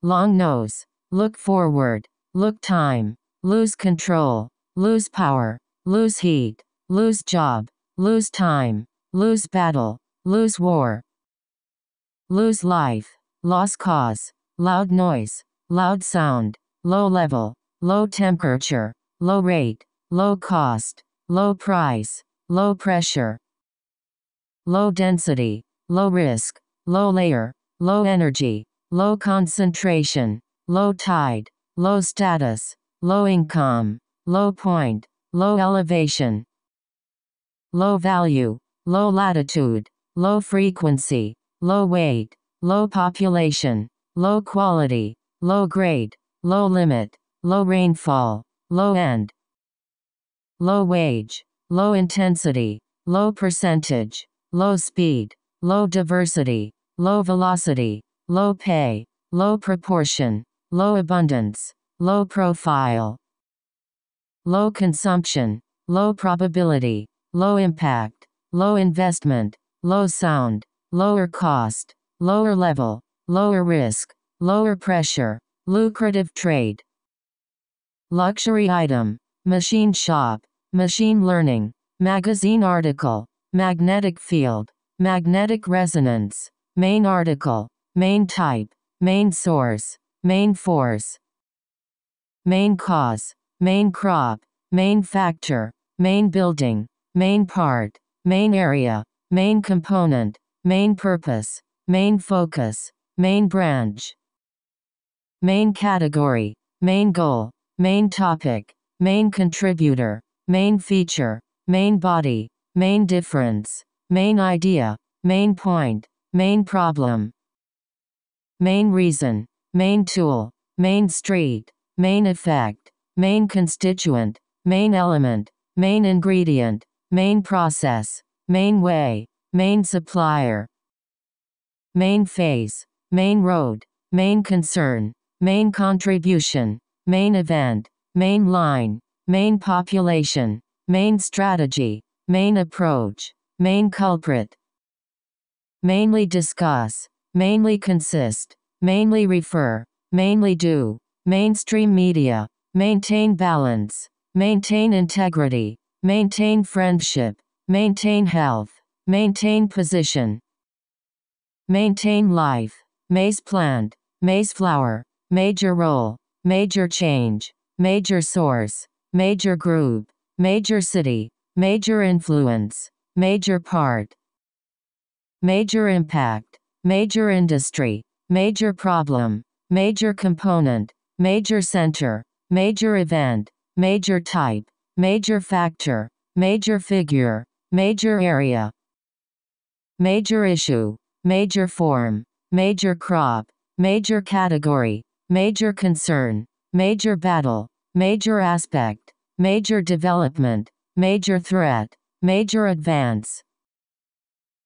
Speaker 1: long nose, look forward, look time, lose control, lose power, lose heat, lose job, lose time, lose battle, lose war, lose life, lost cause, loud noise, loud sound, low level, low temperature, low rate, low cost, low price, low pressure, low density, low risk, low layer, low energy, low concentration, low tide, low status, low income, low point, low elevation, low value, low latitude, low frequency, low weight, low population, low quality, low grade, low limit, low rainfall, low end, low wage, low intensity, low percentage, low speed, low diversity, low velocity, low pay, low proportion, low abundance, low profile, low consumption, low probability, low impact, low investment, low sound, lower cost, lower level, lower risk, lower pressure, lucrative trade, luxury item, machine shop, machine learning, magazine article, magnetic field, magnetic resonance, main article, main type, main source, main force, main cause, main crop, main factor, main building, main part, main area, main component, main purpose, main focus, main branch, main category, main goal, main topic, main contributor, main feature, main body, main difference, main idea, main point, main problem, main reason, main tool, main street, main effect, main constituent, main element, main ingredient, main process, main way, main supplier, main phase, main road, main concern, main contribution, main event, main line, main population, main strategy, main approach, main culprit, mainly discuss, mainly consist, mainly refer, mainly do, mainstream media, maintain balance, maintain integrity, maintain friendship, maintain health, maintain position, maintain life, maize plant, maize flower, major role, major change, major source, major group, major city, major influence, major part, major impact, major industry, major problem, major component, major center, major event, major type, major factor, major figure, major area, major issue, major form, major crop, major category, major concern, major battle, major aspect, major development, major threat, major advance,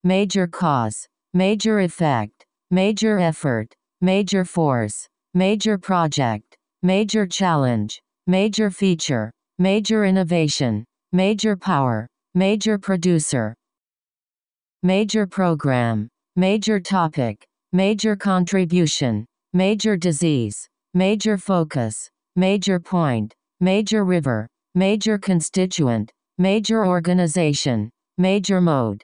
Speaker 1: major cause, major effect, major effort, major force, major project, major challenge, major feature, major innovation, major power, major producer, major program, major topic, major contribution, major disease, major focus, major point, major river, major constituent, major organization, major mode,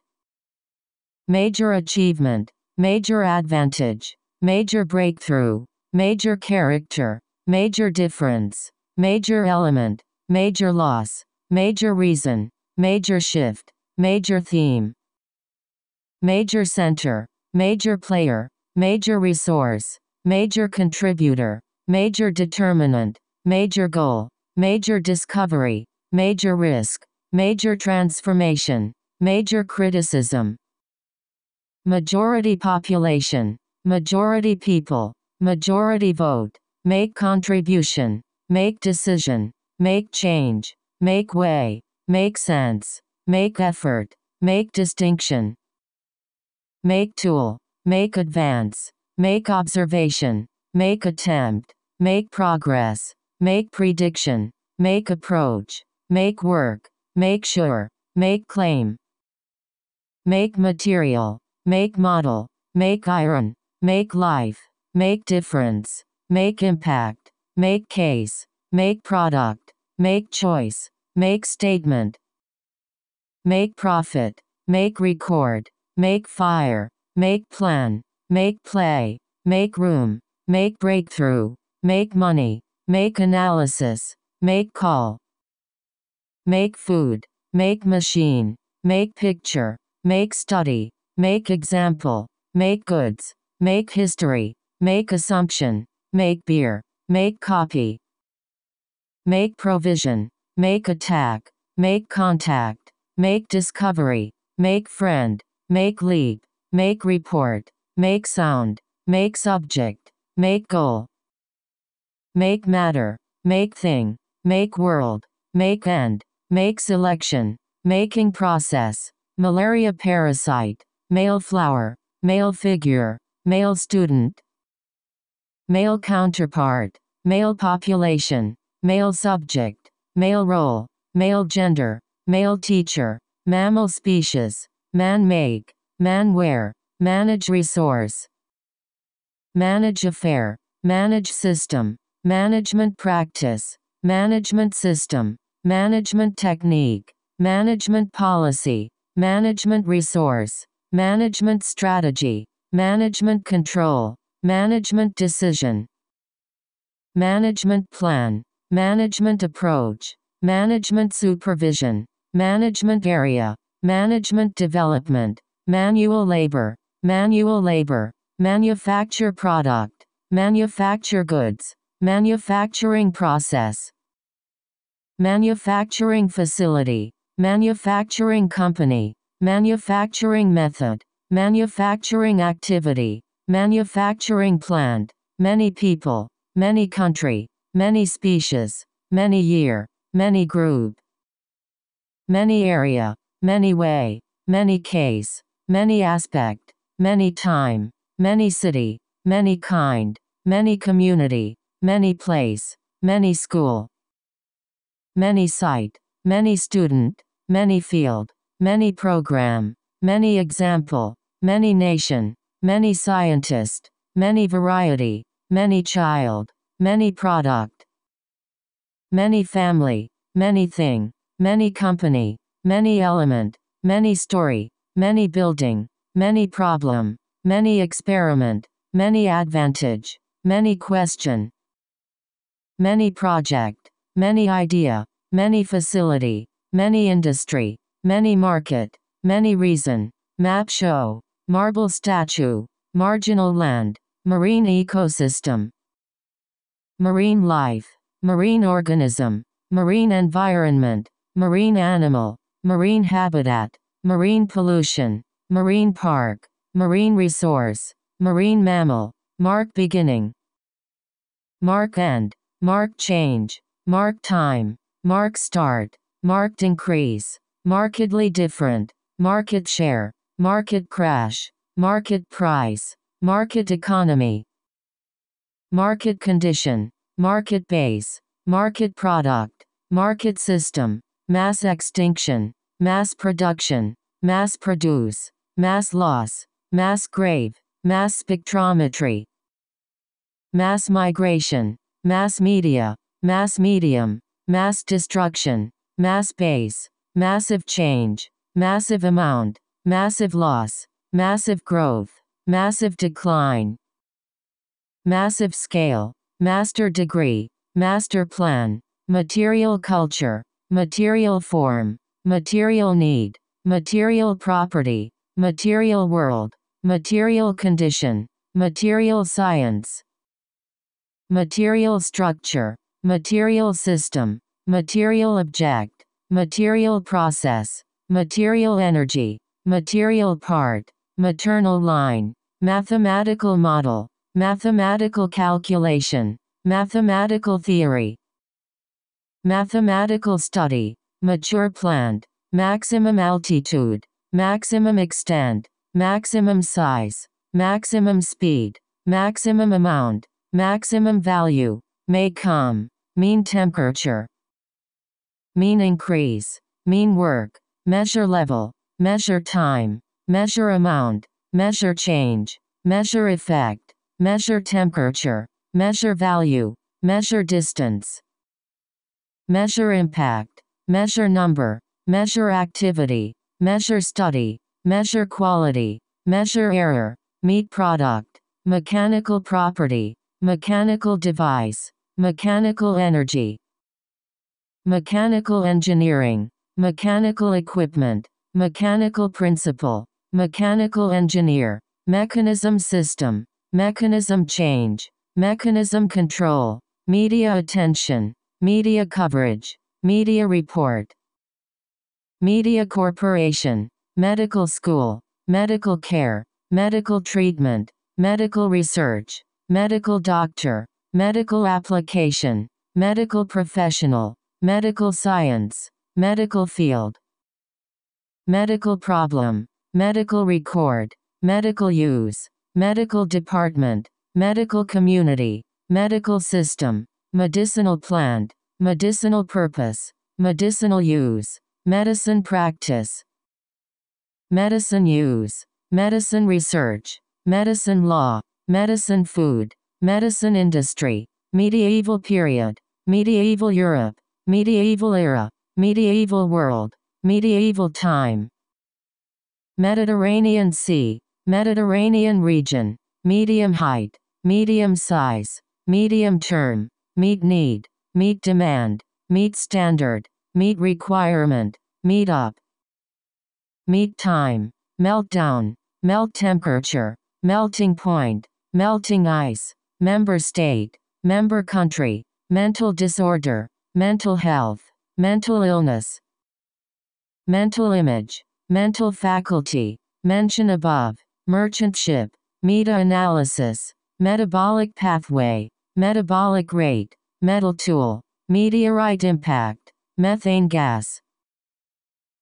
Speaker 1: major achievement, major advantage, major breakthrough, major character, major difference, major element, major loss, major reason, major shift, major theme, major center, major player, major resource, major contributor, major determinant, major goal, major discovery, major risk, major transformation, major criticism, majority population, majority people, majority vote, make contribution, make decision, make change, make way, make sense, make effort, make distinction, make tool, make advance, make observation, make attempt, make progress, make prediction, make approach, make work, make sure, make claim, make material, make model, make iron, make life, make difference, make impact, make case, make product, make choice, make statement, make profit, make record, make fire, make plan, make play, make room, make breakthrough, make money, make analysis, make call, make food, make machine, make picture, make study, make example, make goods, make history, make assumption, make beer, make copy, make provision, make attack, make contact, make discovery, make friend, make leap, make report, make sound, make subject, make goal, make matter, make thing, make world, make end, make selection, making process, malaria parasite, male flower, male figure, male student, male counterpart, male population, male subject, male role, male gender, male teacher, mammal species, man make, man wear, manage resource, manage affair, manage system, management practice, management system, management technique, management policy, management resource, management strategy, management control, management decision, management plan, management approach, management supervision, management area, management development, manual labor, manufacture product, manufacture goods, manufacturing process, manufacturing facility, manufacturing company, manufacturing method, manufacturing activity, manufacturing plant, many people, many country, many species, many year, many group, many area, many way, many case, many aspect, many time, many city, many kind, many community, many place, many school, many site, many student, many field, many program, many example, many nation, many scientist, many variety, many child, many product, many family, many thing, many company, many element, many story, many building, many problem, many experiment, many advantage, many question, many project, many idea, many facility, many industry, many market, many reason, map show, marble statue, marginal land, marine ecosystem, marine life, marine organism, marine environment, marine animal, marine habitat, marine pollution, marine park, marine resource, marine mammal, mark beginning, mark end, mark change, mark time, mark start, marked increase, markedly different, market share, market crash, market price, market economy, market condition, market base, market product, market system, mass extinction, mass production, mass produce, mass loss, mass grave, mass spectrometry, mass migration, mass media, mass medium, mass destruction, mass base, massive change, massive amount, massive loss, massive growth, massive decline, massive scale, master degree, master plan, material culture, material form, material need, material property, material world, material condition, material science, material structure, material system, material object, material process, material energy, material part, maternal line, mathematical model, mathematical calculation, mathematical theory, mathematical study, mature plant, maximum altitude, maximum extent, maximum size, maximum speed, maximum amount, maximum value, may come, mean temperature, mean increase, mean work, measure level, measure time, measure amount, measure change, measure effect, measure temperature, measure value, measure distance, measure impact, measure number, measure activity, measure study, measure quality, measure error, meet product, mechanical property, mechanical device, mechanical energy, mechanical engineering, mechanical equipment, mechanical principle, mechanical engineer, mechanism system, mechanism change, mechanism control, media attention, media coverage, media report, media corporation, medical school, medical care, medical treatment, medical research, medical doctor, medical application, medical professional, medical science, medical field, medical problem, medical record, medical use, medical department, medical community, medical system, medicinal plant, medicinal purpose, medicinal use, medicine practice, medicine use, medicine research, medicine law, medicine food, medicine industry, medieval period, medieval Europe, medieval era, medieval world, medieval time, Mediterranean Sea, Mediterranean region, medium height, medium size, medium term, meet need, meet demand, meet standard, meet requirement, meet up, meet time, meltdown, melt temperature, melting point, melting ice, member state, member country, mental disorder, mental health, mental illness, mental image, mental faculty, mention above, merchantship, meta-analysis, metabolic pathway, metabolic rate, metal tool, meteorite impact, methane gas,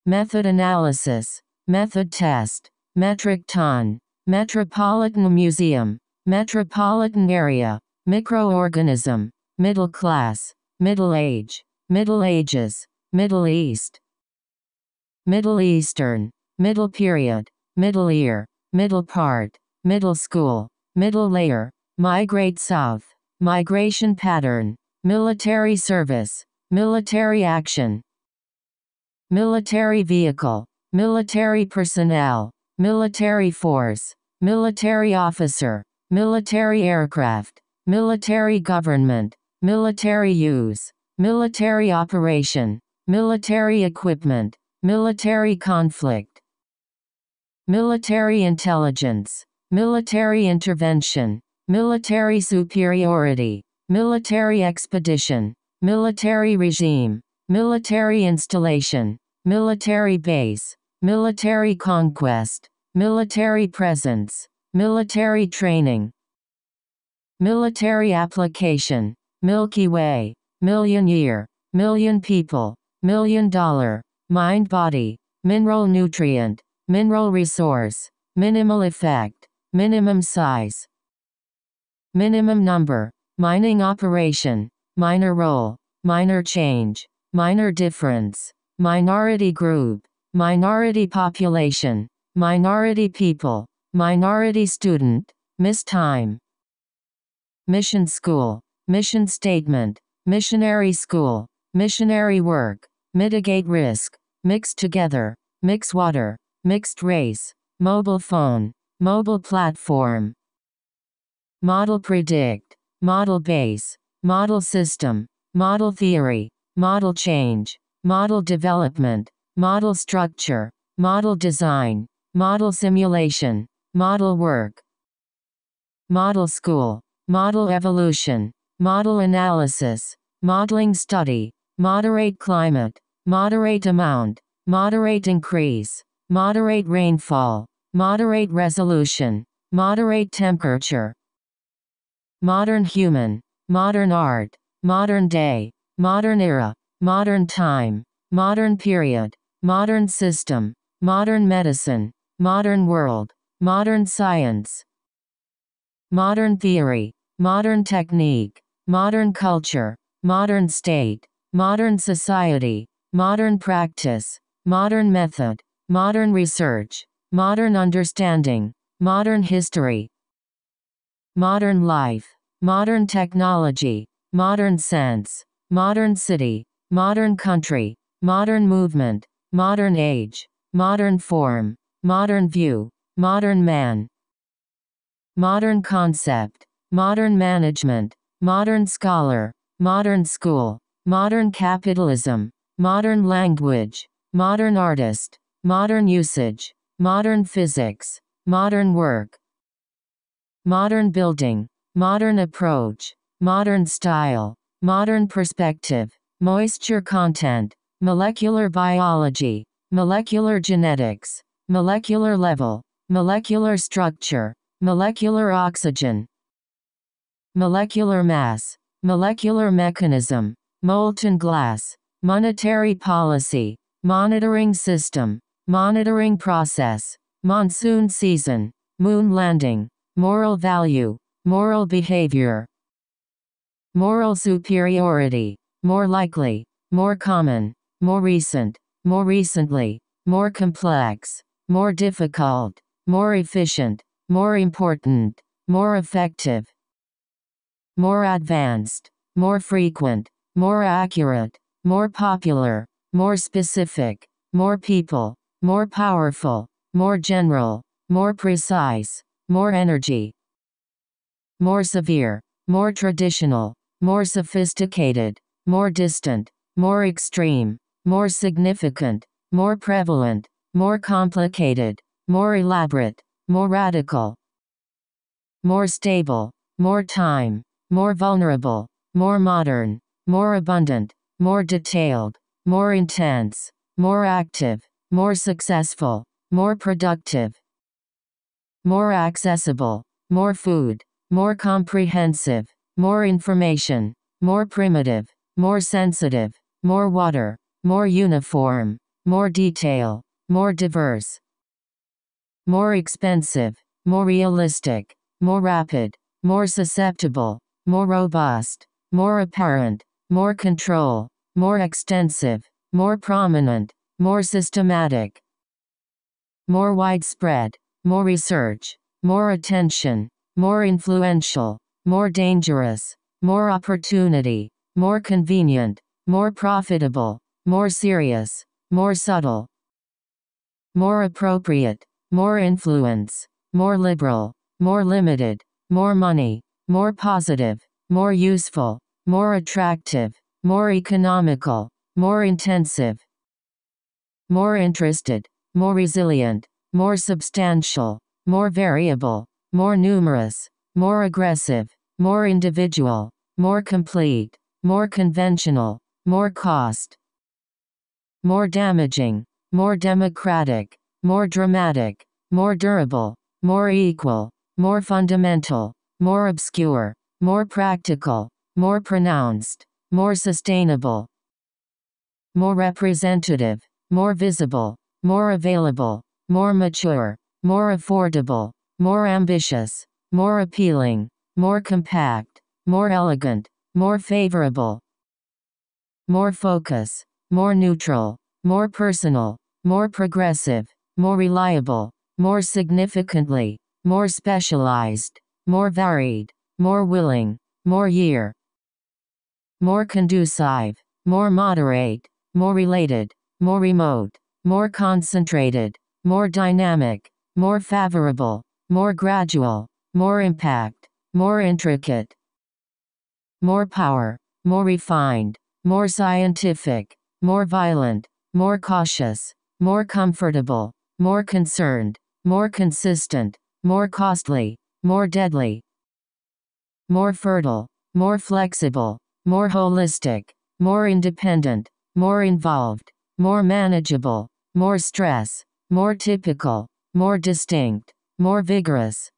Speaker 1: method analysis, method test, metric ton, metropolitan museum, metropolitan area, microorganism, middle class, middle age, middle ages, Middle East, Middle Eastern, middle period, middle ear, middle part, middle school, middle layer, migrate south, migration pattern, military service, military action, military vehicle, military personnel, military force, military officer, military aircraft, military government, military use, military operation, military equipment, military conflict, military intelligence, military intervention, military superiority, military expedition, military regime, military installation, military base, military conquest, military presence, military training, military application, Milky Way, million year, million people, $1 million, mind body, mineral nutrient, mineral resource, minimal effect, minimum size, minimum number, mining operation, minor role, minor change, minor difference, minority group, minority population, minority people, minority student, miss time, mission school, mission statement, missionary school, missionary work, mitigate risk, mix together, mix water, mixed race, mobile phone, mobile platform. Model predict, model base, model system, model theory, model change, model development, model structure, model design, model simulation, model work. Model school, model evolution, model analysis, modeling study, moderate climate, moderate amount, moderate increase, moderate rainfall, moderate resolution, moderate temperature. Modern human, modern art, modern day, modern era, modern time, modern period, modern system, modern medicine, modern world, modern science. Modern theory, modern technique, modern culture, modern state, modern society, modern practice, modern method, modern research, modern understanding, modern history. Modern life, modern technology, modern sense, modern city, modern country, modern movement, modern age, modern form, modern view, modern man. Modern concept, modern management, modern scholar, modern school, modern capitalism, modern language, modern artist, modern usage, modern physics, modern work. Modern building, modern approach, modern style, modern perspective, moisture content, molecular biology, molecular genetics, molecular level, molecular structure, molecular oxygen, molecular mass, molecular mechanism, molten glass, monetary policy, monitoring system, monitoring process, monsoon season, moon landing, moral value, moral behavior. Moral superiority, more likely, more common, more recent, more recently, more complex, more difficult, more efficient, more important, more effective. More advanced, more frequent, more accurate, more popular, more specific, more people, more powerful, more general, more precise, more energy. More severe, more traditional, more sophisticated, more distant, more extreme, more significant, more prevalent, more complicated, more elaborate, more radical. More stable, more time, more vulnerable, more modern, more abundant, more detailed, more intense, more active, more successful, more productive. More accessible, more food, more comprehensive, more information, more primitive, more sensitive, more water, more uniform, more detail, more diverse. More expensive, more realistic, more rapid, more susceptible, more robust, more apparent, more control, more extensive, more prominent, more systematic. More widespread, more research, more attention, more influential, more dangerous, more opportunity, more convenient, more profitable, more serious, more subtle. More appropriate, more influence, more liberal, more limited, more money, more positive, more useful, more attractive, more economical, more intensive. More interested, more resilient, more substantial, more variable, more numerous, more aggressive, more individual, more complete, more conventional, more cost. More damaging, more democratic, more dramatic, more durable, more equal, more fundamental, more obscure, more practical, more pronounced, more sustainable. More representative, more visible, more available, more mature, more affordable, more ambitious, more appealing, more compact, more elegant, more favorable. More focus, more neutral, more personal, more progressive, more reliable, more significantly, more specialized, more varied, more willing, more year, more conducive, more moderate, more related, more remote, more concentrated, more dynamic, more favorable, more gradual, more impact, more intricate, more power, more refined, more scientific, more violent, more cautious, more comfortable, more concerned, more consistent, more costly, more deadly, more fertile, more flexible, more holistic, more independent, more involved, more manageable, more stress, more typical, more distinct, more vigorous,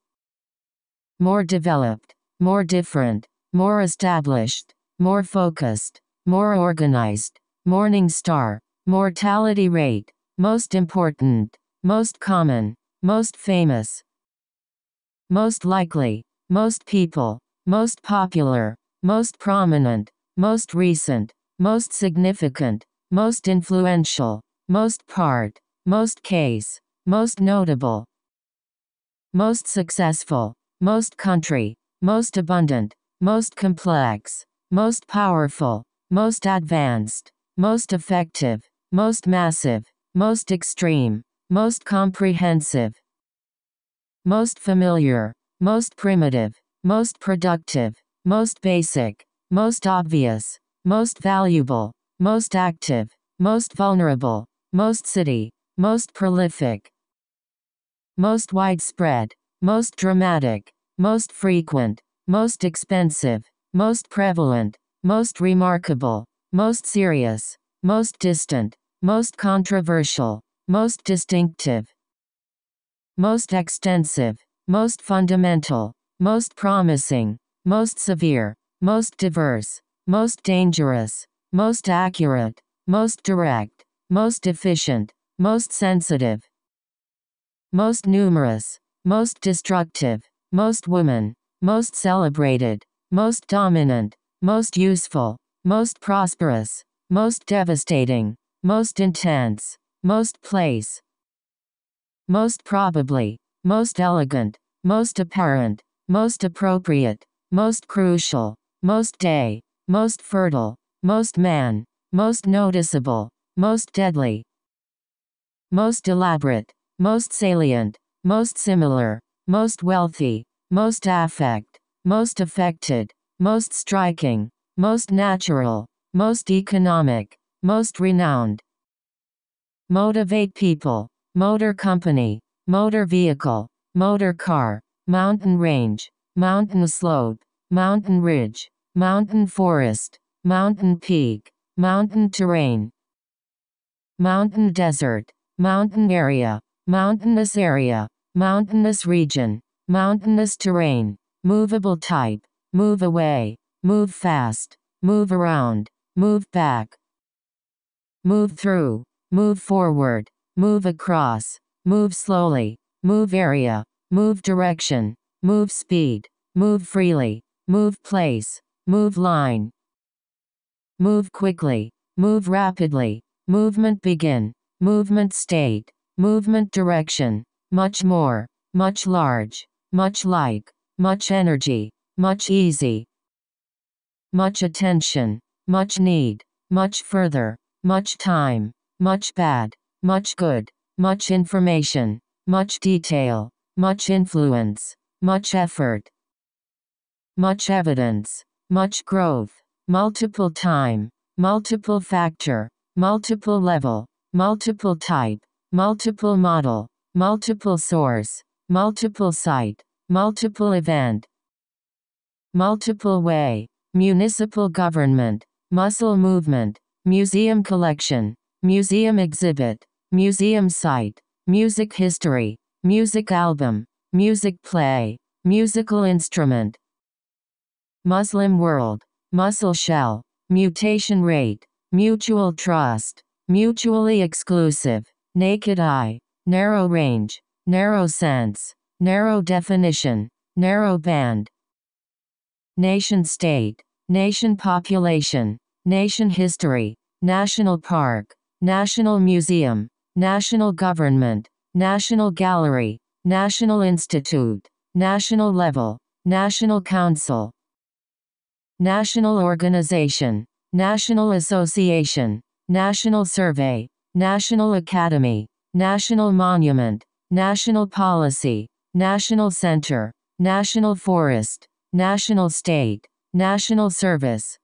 Speaker 1: more developed, more different, more established, more focused, more organized, morning star, mortality rate, most important, most common, most famous, most likely, most people, most popular, most prominent, most recent, most significant, most influential, most part, most case, most notable, most successful, most country, most abundant, most complex, most powerful, most advanced, most effective, most massive, most extreme, most comprehensive, most familiar, most primitive, most productive, most basic, most obvious, most valuable, most active, most vulnerable, most city, most prolific, most widespread, most dramatic, most frequent, most expensive, most prevalent, most remarkable, most serious, most distant, most controversial, most distinctive, most extensive, most fundamental, most promising, most severe, most diverse, most dangerous, most accurate, most direct, most efficient, most sensitive, most numerous, most destructive, most woman, most celebrated, most dominant, most useful, most prosperous, most devastating, most intense, most place, most probably, most elegant, most apparent, most appropriate, most crucial, most day, most fertile, most man, most noticeable, most deadly, most elaborate, most salient, most similar, most wealthy, most affect, most affected, most striking, most natural, most economic, most renowned. Motivate people, motor company, motor vehicle, motor car, mountain range, mountain slope, mountain ridge, mountain forest, mountain peak, mountain terrain, mountain desert, mountain area, mountainous area, mountainous region, mountainous terrain, movable type, move away, move fast, move around, move back, move through, move forward, move across, move slowly, move area, move direction, move speed, move freely, move place, move line, move quickly, move rapidly, movement begin, movement state, movement direction, much more, much large, much like, much energy, much easy, much attention, much need, much further, much time, much bad, much good, much information, much detail, much influence, much effort, much evidence, much growth, multiple time, multiple factor, multiple level, multiple type, multiple model, multiple source, multiple site, multiple event, multiple way, municipal government, muscle movement, museum collection, museum exhibit, museum site, music history, music album, music play, musical instrument, Muslim world, muscle shell, mutation rate, mutual trust, mutually exclusive, naked eye, narrow range, narrow sense, narrow definition, narrow band, nation state, nation population, nation history, national park, national museum, national government, national gallery, national institute, national level, national council, national organization, national association, national survey, national academy, national monument, national policy, national center, national forest, national state, national service,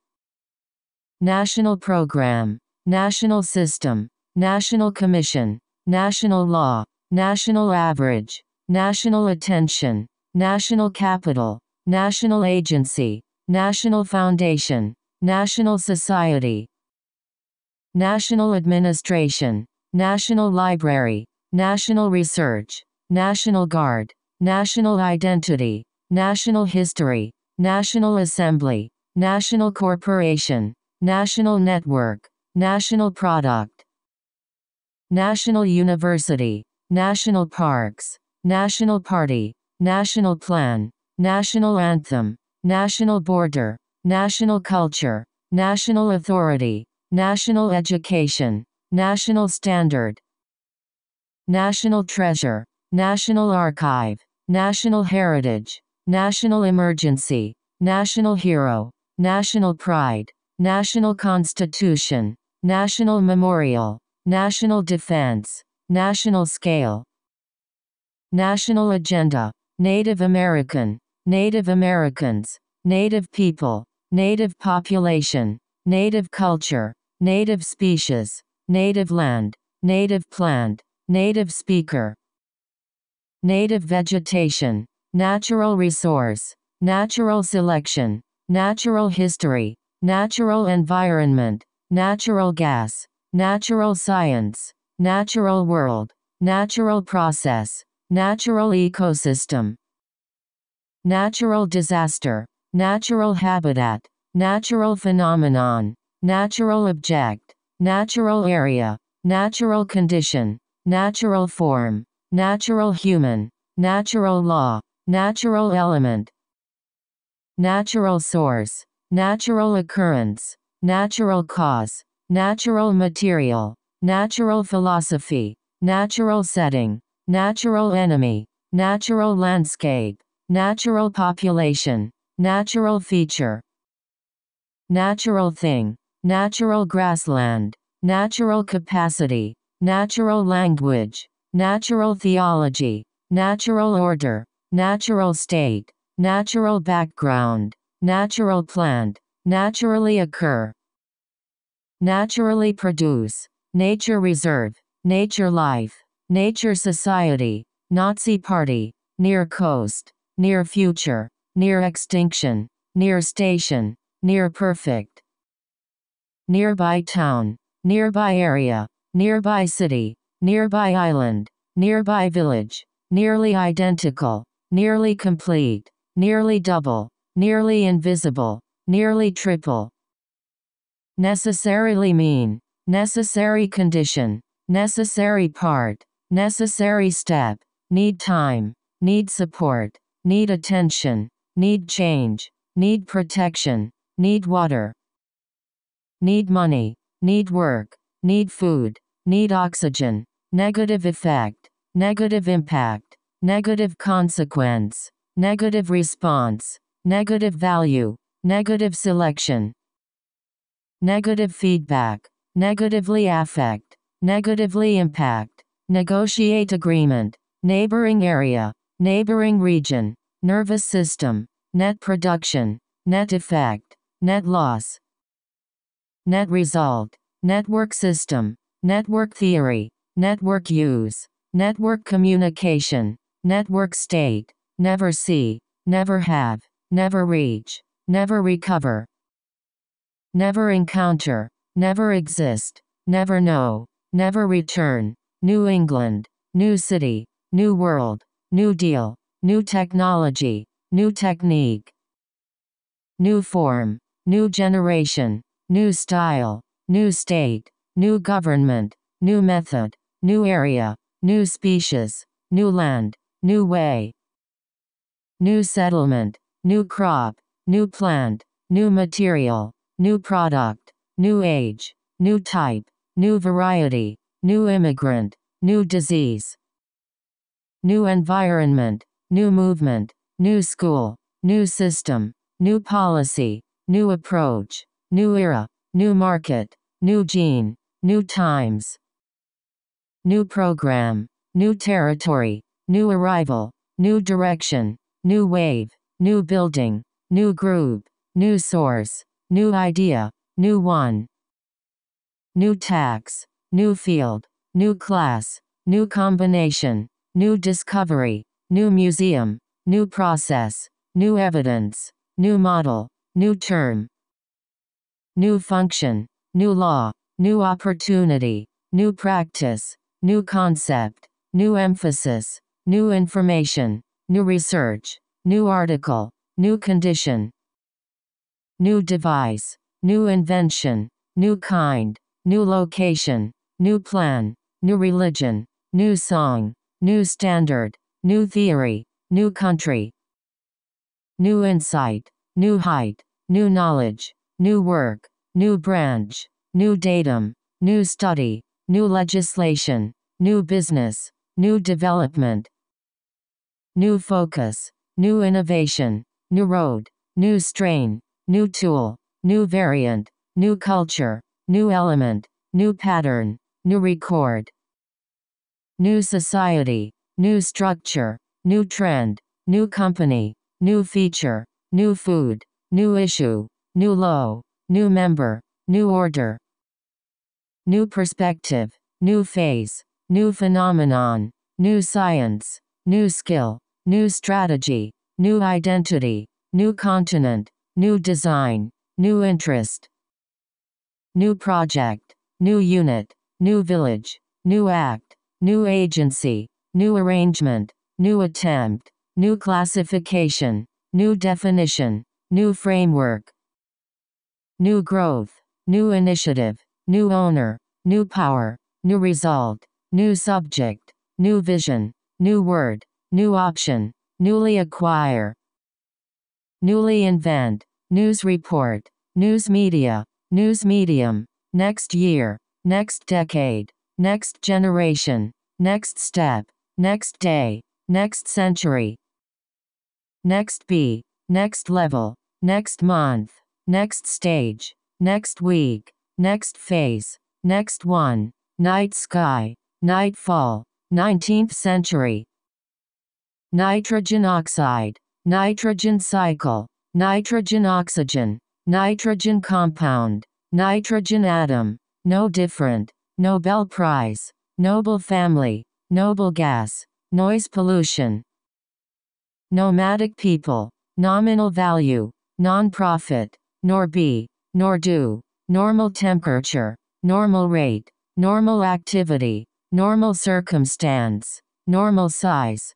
Speaker 1: national program, national system, national commission, national law, national average, national attention, national capital, national agency, national foundation, national society, national administration, national library, national research, national guard, national identity, national history, national assembly, national corporation, national network, national product, national university, national parks, national party, national plan, national anthem, national border, national culture, national authority, national education, national standard, national treasure, national archive, national heritage, national emergency, national hero, national pride, national constitution, national memorial, national defense, national scale, national agenda, Native American, Native Americans, Native people, Native population, Native culture, Native species, Native land, Native plant, Native speaker, Native vegetation, natural resource, natural selection, natural history, natural environment, natural gas, natural science, natural world, natural process, natural ecosystem, natural disaster, natural habitat, natural phenomenon, natural object, natural area, natural condition, natural form, natural human, natural law, natural element, natural source, natural occurrence, natural cause, natural material, natural philosophy, natural setting, natural enemy, natural landscape, natural population, natural feature, natural thing, natural grassland, natural capacity, natural language, natural theology, natural order, natural state, natural background, natural plant, naturally occur, naturally produce, nature reserve, nature life, nature society, Nazi party, near coast, near future, near extinction, near station, near perfect, nearby town, nearby area, nearby city, nearby island, nearby village, nearly identical, nearly complete, nearly double, nearly invisible, nearly triple, necessarily mean, necessary condition, necessary part, necessary step, need time, need support, need attention, need change, need protection, need water, need money, need work, need food, need oxygen, negative effect, negative impact, negative consequence, negative response, negative value, negative selection, negative feedback, negatively affect, negatively impact, negotiate agreement, neighboring area, neighboring region, nervous system, net production, net effect, net loss, net result, network system, network theory, network use, network communication, network state, never see, never have, never reach, never recover, never encounter, never exist, never know, never return, New England, new city, new world, new deal, new technology, new technique, new form, new generation, new style, new state, new government, new method, new area, new species, new land, new way, new settlement, new crop, new plant, new material, new product, new age, new type, new variety, new immigrant, new disease, new environment, new movement, new school, new system, new policy, new approach, new era, new market, new gene, new times, new program, new territory, new arrival, new direction, new wave, new building, new group, new source, new idea, new one, new tax, new field, new class, new combination, new discovery, new museum, new process, new evidence, new model, new term, new function, new law, new opportunity, new practice, new concept, new emphasis, new information, new research, new article, new condition, new device, new invention, new kind, new location, new plan, new religion, new song, new standard, new theory, new country, new insight, new height, new knowledge, new work, new branch, new datum, new study, new legislation, new business, new development, new focus, new innovation, new road, new strain, new tool, new variant, new culture, new element, new pattern, new record, new society, new structure, new trend, new company, new feature, new food, new issue, new low, new member, new order, new perspective, new phase, new phenomenon, new science, new skill, new strategy, new identity, new continent, new design, new interest, new project, new unit, new village, new act, new agency, new arrangement, new attempt, new classification, new definition, new framework, new growth, new initiative, new owner, new power, new result, new subject, new vision, new word, new option, newly acquire, newly invent, news report, news media, news medium, next year, next decade, next generation, next step, next day, next century, next be, next level, next month, next stage, next week, next phase, next one, night sky, nightfall, 19th century, nitrogen oxide, nitrogen cycle, nitrogen oxygen, nitrogen compound, nitrogen atom, no different, Nobel Prize, noble family, noble gas, noise pollution, nomadic people, nominal value, non-profit, nor be, nor do, normal temperature, normal rate, normal activity, normal circumstance, normal size,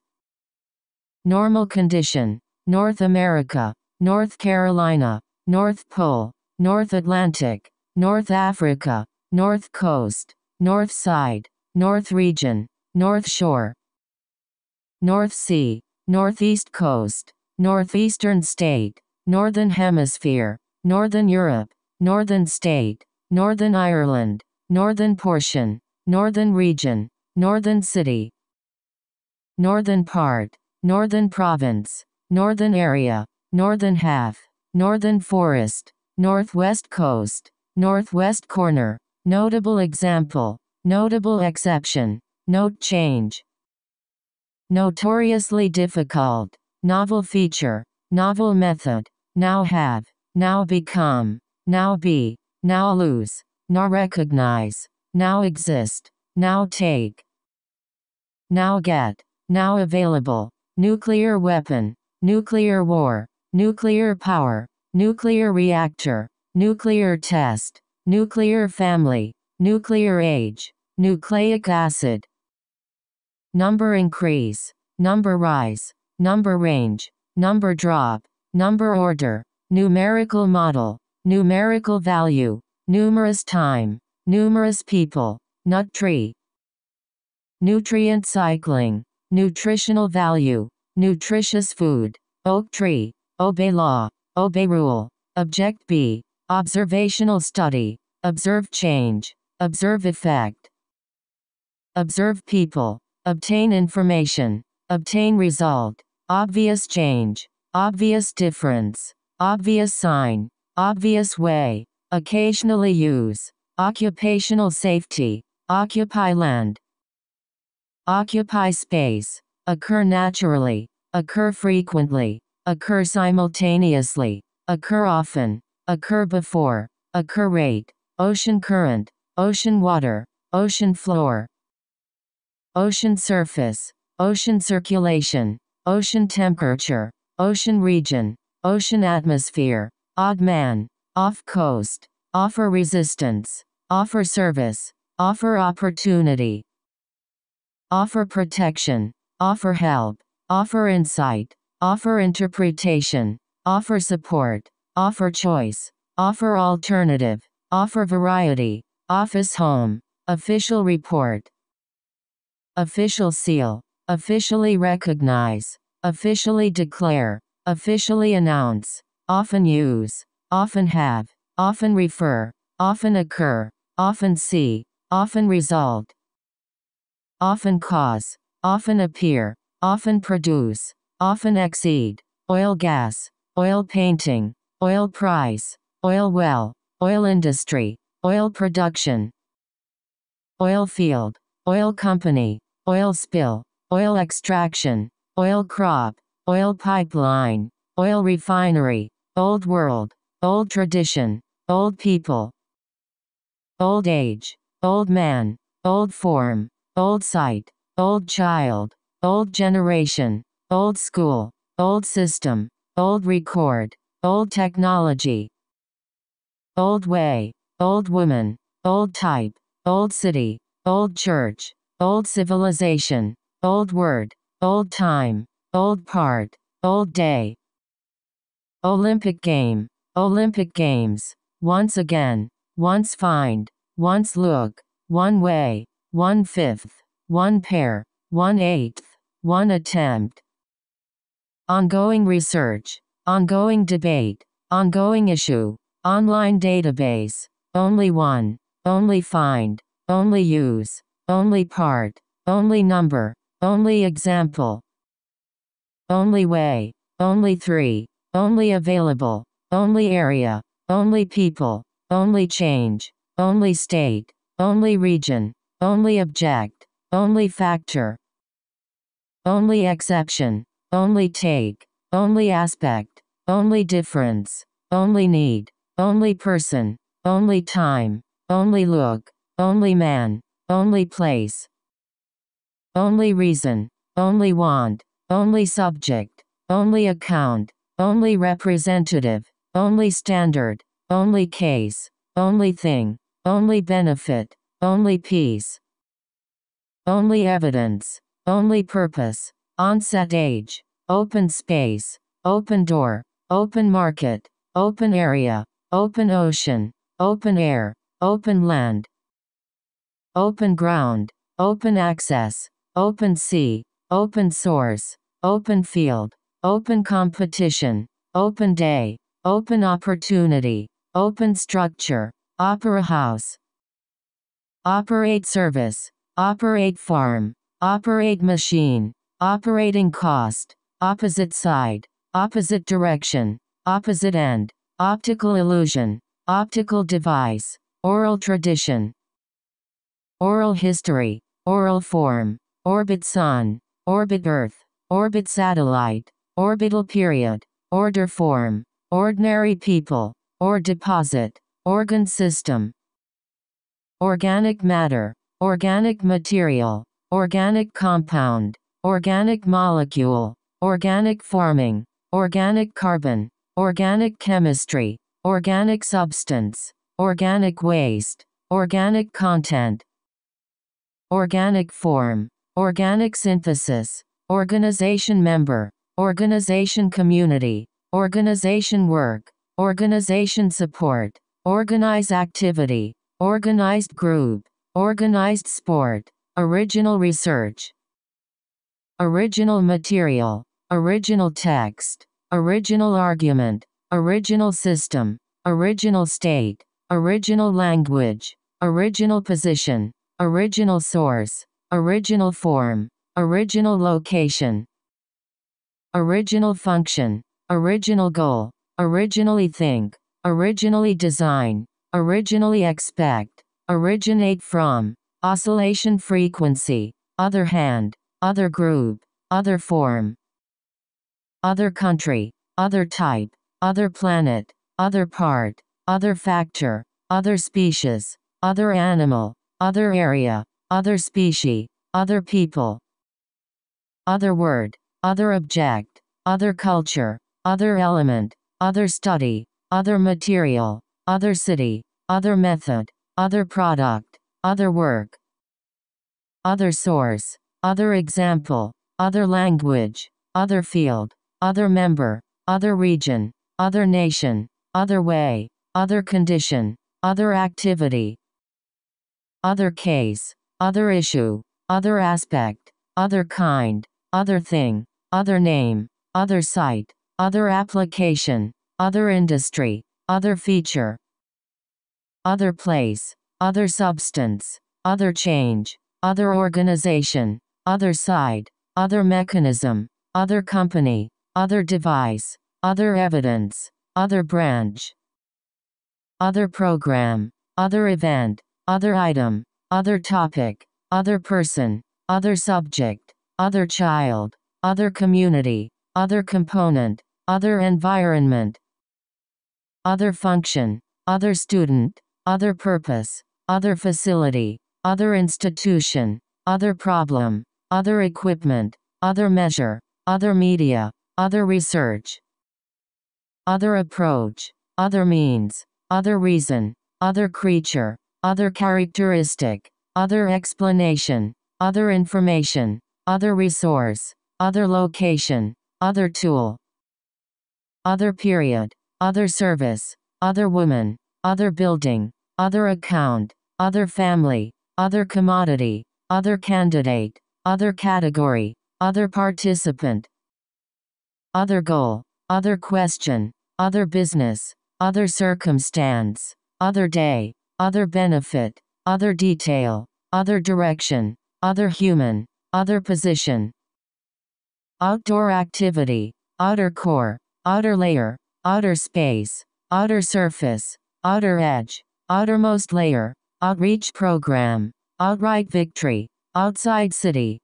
Speaker 1: normal condition, North America, North Carolina, North Pole, North Atlantic, North Africa, North Coast, North Side, North Region, North Shore, North Sea, Northeast Coast, Northeastern State, Northern Hemisphere, Northern Europe, Northern State, Northern Ireland, Northern Portion, Northern Region, Northern City, Northern Part, Northern Province, Northern Area, Northern Half, Northern Forest, Northwest Coast, Northwest Corner, notable example, notable exception, note change, notoriously difficult, novel feature, novel method, now have, now become, now be, now lose, now recognize, now exist, now take, now get, now available, nuclear weapon, nuclear war, nuclear power, nuclear reactor, nuclear test, nuclear family, nuclear age, nucleic acid, number increase, number rise, number range, number drop, number order, numerical model, numerical value, numerous time, numerous people, nut tree, nutrient cycling, nutritional value, nutritious food, oak tree, obey law, obey rule, object B, observational study, observe change, observe effect, observe people, obtain information, obtain result, obvious change, obvious difference, obvious sign, obvious way, occasionally use, occupational safety, occupy land, occupy space, occur naturally, occur frequently, occur simultaneously, occur often, occur before, occur rate, ocean current, ocean water, ocean floor, ocean surface, ocean circulation, ocean temperature, ocean region, ocean atmosphere, odd man, off coast, offer resistance, offer service, offer opportunity, offer protection, offer help, offer insight, offer interpretation, offer support, offer choice, offer alternative, offer variety, office home, official report, official seal, officially recognize, officially declare, officially announce, often use, often have, often refer, often occur, often see, often result, often cause, often appear, often produce, often exceed, oil gas, oil painting, oil price, oil well, oil industry, oil production, oil field, oil company, oil spill, oil extraction, oil crop, oil pipeline, oil refinery, old world, old tradition, old people, old age, old man, old form, old site, old child, old generation, old school, old system, old record, old technology, old way, old woman, old type, old city, old church, old civilization, old word, old time, old part, old day, Olympic game, Olympic games, once again, once find, once look, one way, 1/5, one pair, 1/8, one attempt, ongoing research, ongoing debate, ongoing issue, online database, only one, only find, only use, only part, only number, only example, only way, only three, only available, only area, only people, only change, only state, only region, only object, only factor, only exception, only take, only aspect, only difference, only need, only person, only time, only look, only man, only place, only reason, only want, only subject, only account, only representative, only standard, only case, only thing, only benefit, only peace, only evidence, only purpose, onset age, open space, open door, open market, open area, open ocean, open air, open land, open ground, open access, open sea, open source, open field, open competition, open day, open opportunity, open structure, opera house, operate service, operate farm, operate machine, operating cost, opposite side, opposite direction, opposite end, optical illusion, optical device, oral tradition, oral history, oral form, orbit sun, orbit earth, orbit satellite, orbital period, order form, ordinary people, or deposit, organ system, organic matter, organic material, organic compound, organic molecule, organic farming, organic carbon, organic chemistry, organic substance, organic waste, organic content, organic form, organic synthesis, organization member, organization community, organization work, organization support, organize activity, organized group, organized sport, original research, original material, original text, original argument, original system, original state, original language, original position, original source, original form, original location, original function, original goal, originally think, originally design, originally expect, originate from, oscillation frequency, other hand, other group, other form, other country, other type, other planet, other part, other factor, other species, other animal, other area, other species, other people, other word, other object, other culture, other element, other study, other material, other city, other method, other product, other work, other source, other example, other language, other field, other member, other region, other nation, other way, other condition, other activity, other case, other issue, other aspect, other kind, other thing, other name, other site, other application, other industry, other feature, other place, other substance, other change, other organization, other side, other mechanism, other company, other device, other evidence, other branch, other program, other event, other item, other topic, other person, other subject, other child, other community, other component, other environment, other function, other student, other purpose, other facility, other institution, other problem, other equipment, other measure, other media, other research, other approach, other means, other reason, other creature, other characteristic, other explanation, other information, other resource, other location, other tool, other period, other service, other woman, other building, other account, other family, other commodity, other candidate, other category, other participant, other goal, other question, other business, other circumstance, other day, other benefit, other detail, other direction, other human, other position, outdoor activity, outer core, outer layer, outer space, outer surface, outer edge, outermost layer, outreach program, outright victory, outside city,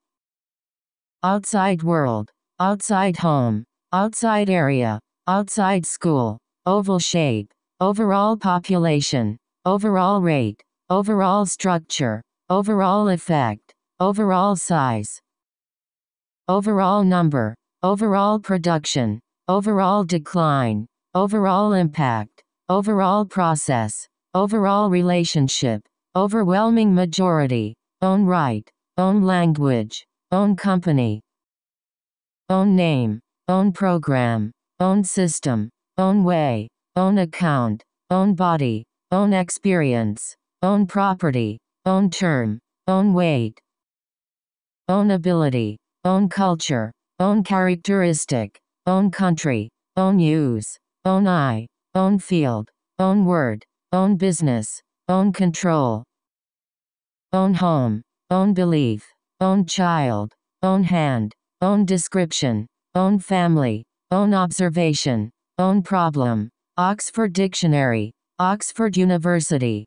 Speaker 1: outside world, outside home, outside area, outside school, oval shape, overall population, overall rate, overall structure, overall effect, overall size, overall number, overall production, overall decline, overall impact, overall process, overall relationship, overwhelming majority, own right, own language, own company, own name, own program, own system, own way, own account, own body, own experience, own property, own term, own weight, own ability, own culture, own characteristic, own country, own use, own eye, own field, own word, own business, own control, own home, own belief, own child, own hand, own description, own family, own observation, own problem, Oxford Dictionary, Oxford University,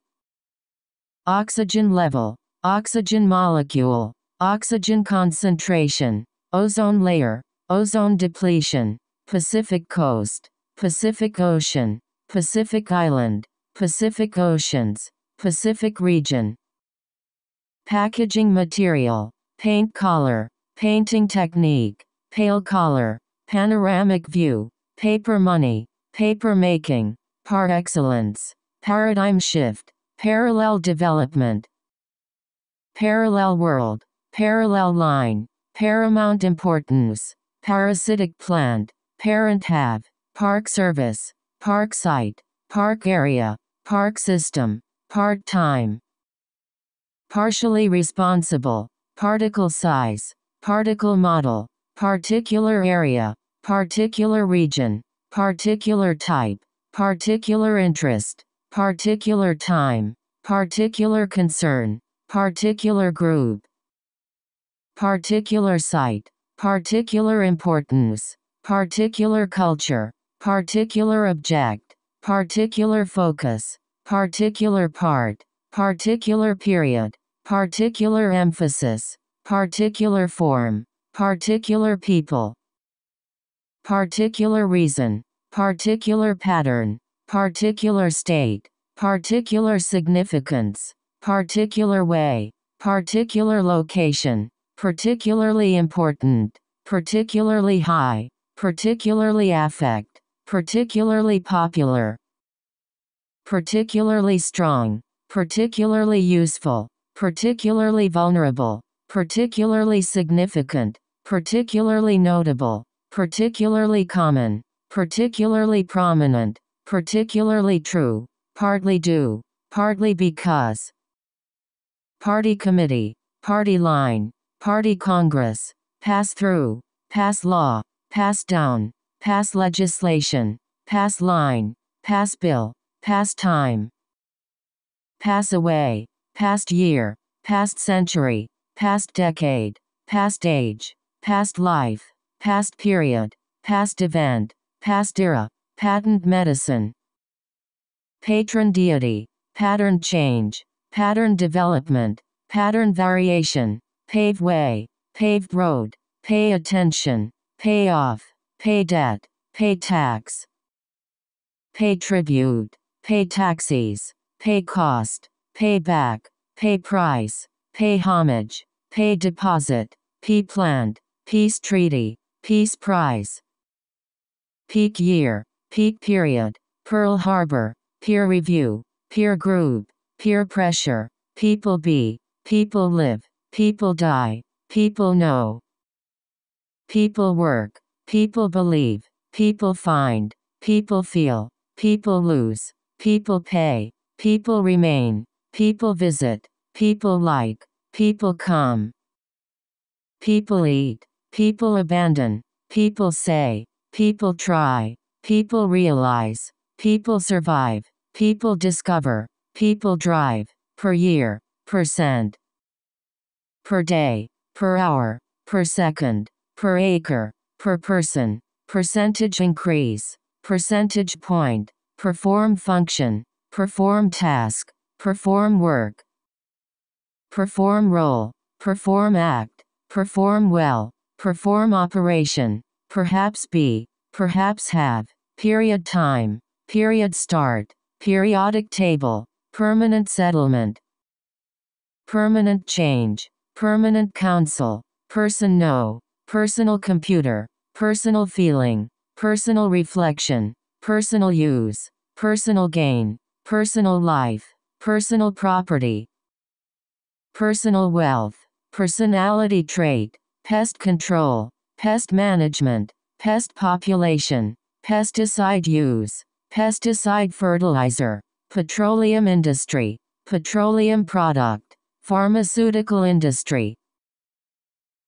Speaker 1: oxygen level, oxygen molecule, oxygen concentration, ozone layer, ozone depletion, Pacific coast, Pacific Ocean, Pacific Island, Pacific Oceans, Pacific region, packaging material, paint color, painting technique, pale color, panoramic view, paper money, paper making, par excellence, paradigm shift, parallel development, parallel world, parallel line, paramount importance, parasitic plant, parent have, park service, park site, park area, park system, part-time, partially responsible, particle size, particle model, particular area, particular region, particular type, particular interest, particular time, particular concern, particular group, particular site, particular importance, particular culture, particular object, particular focus, particular part, particular period, particular emphasis, particular form, particular people, particular reason, particular pattern, particular state, particular significance, particular way, particular location, particularly important, particularly high, particularly affect, particularly popular, particularly strong, particularly useful, particularly vulnerable, particularly significant, particularly notable, particularly common, particularly prominent, particularly true, partly due, partly because, party committee, party line, party congress, pass through, pass law, pass down, pass legislation, pass line, pass bill, past time, pass away, past year, past century, past decade, past age, past life, past period, past event, past era, patent medicine, patron deity, pattern change, pattern development, pattern variation, pave way, paved road, pay attention, pay off, pay debt, pay tax, pay tribute, pay taxes, pay cost, pay back, pay price, pay homage, pay deposit, pea plant, peace treaty, peace prize, peak year, peak period, Pearl Harbor, peer review, peer group, peer pressure, people be, people live, people die, people know, people work, people believe, people find, people feel, people lose, people pay, people remain, people visit, people like, people come, people eat, people abandon, people say, people try, people realize, people survive, people discover, people drive, per year, percent, per day, per hour, per second, per acre, per person, percentage increase, percentage point, perform function, perform task, perform work, perform role, perform act, perform well, perform operation, perhaps be, perhaps have, period time, period start, periodic table, permanent settlement, permanent change, permanent council, person know, personal computer, personal feeling, personal reflection, personal use, personal gain, personal life, personal property, personal wealth, personality trait, pest control, pest management, pest population, pesticide use, pesticide fertilizer, petroleum industry, petroleum product, pharmaceutical industry,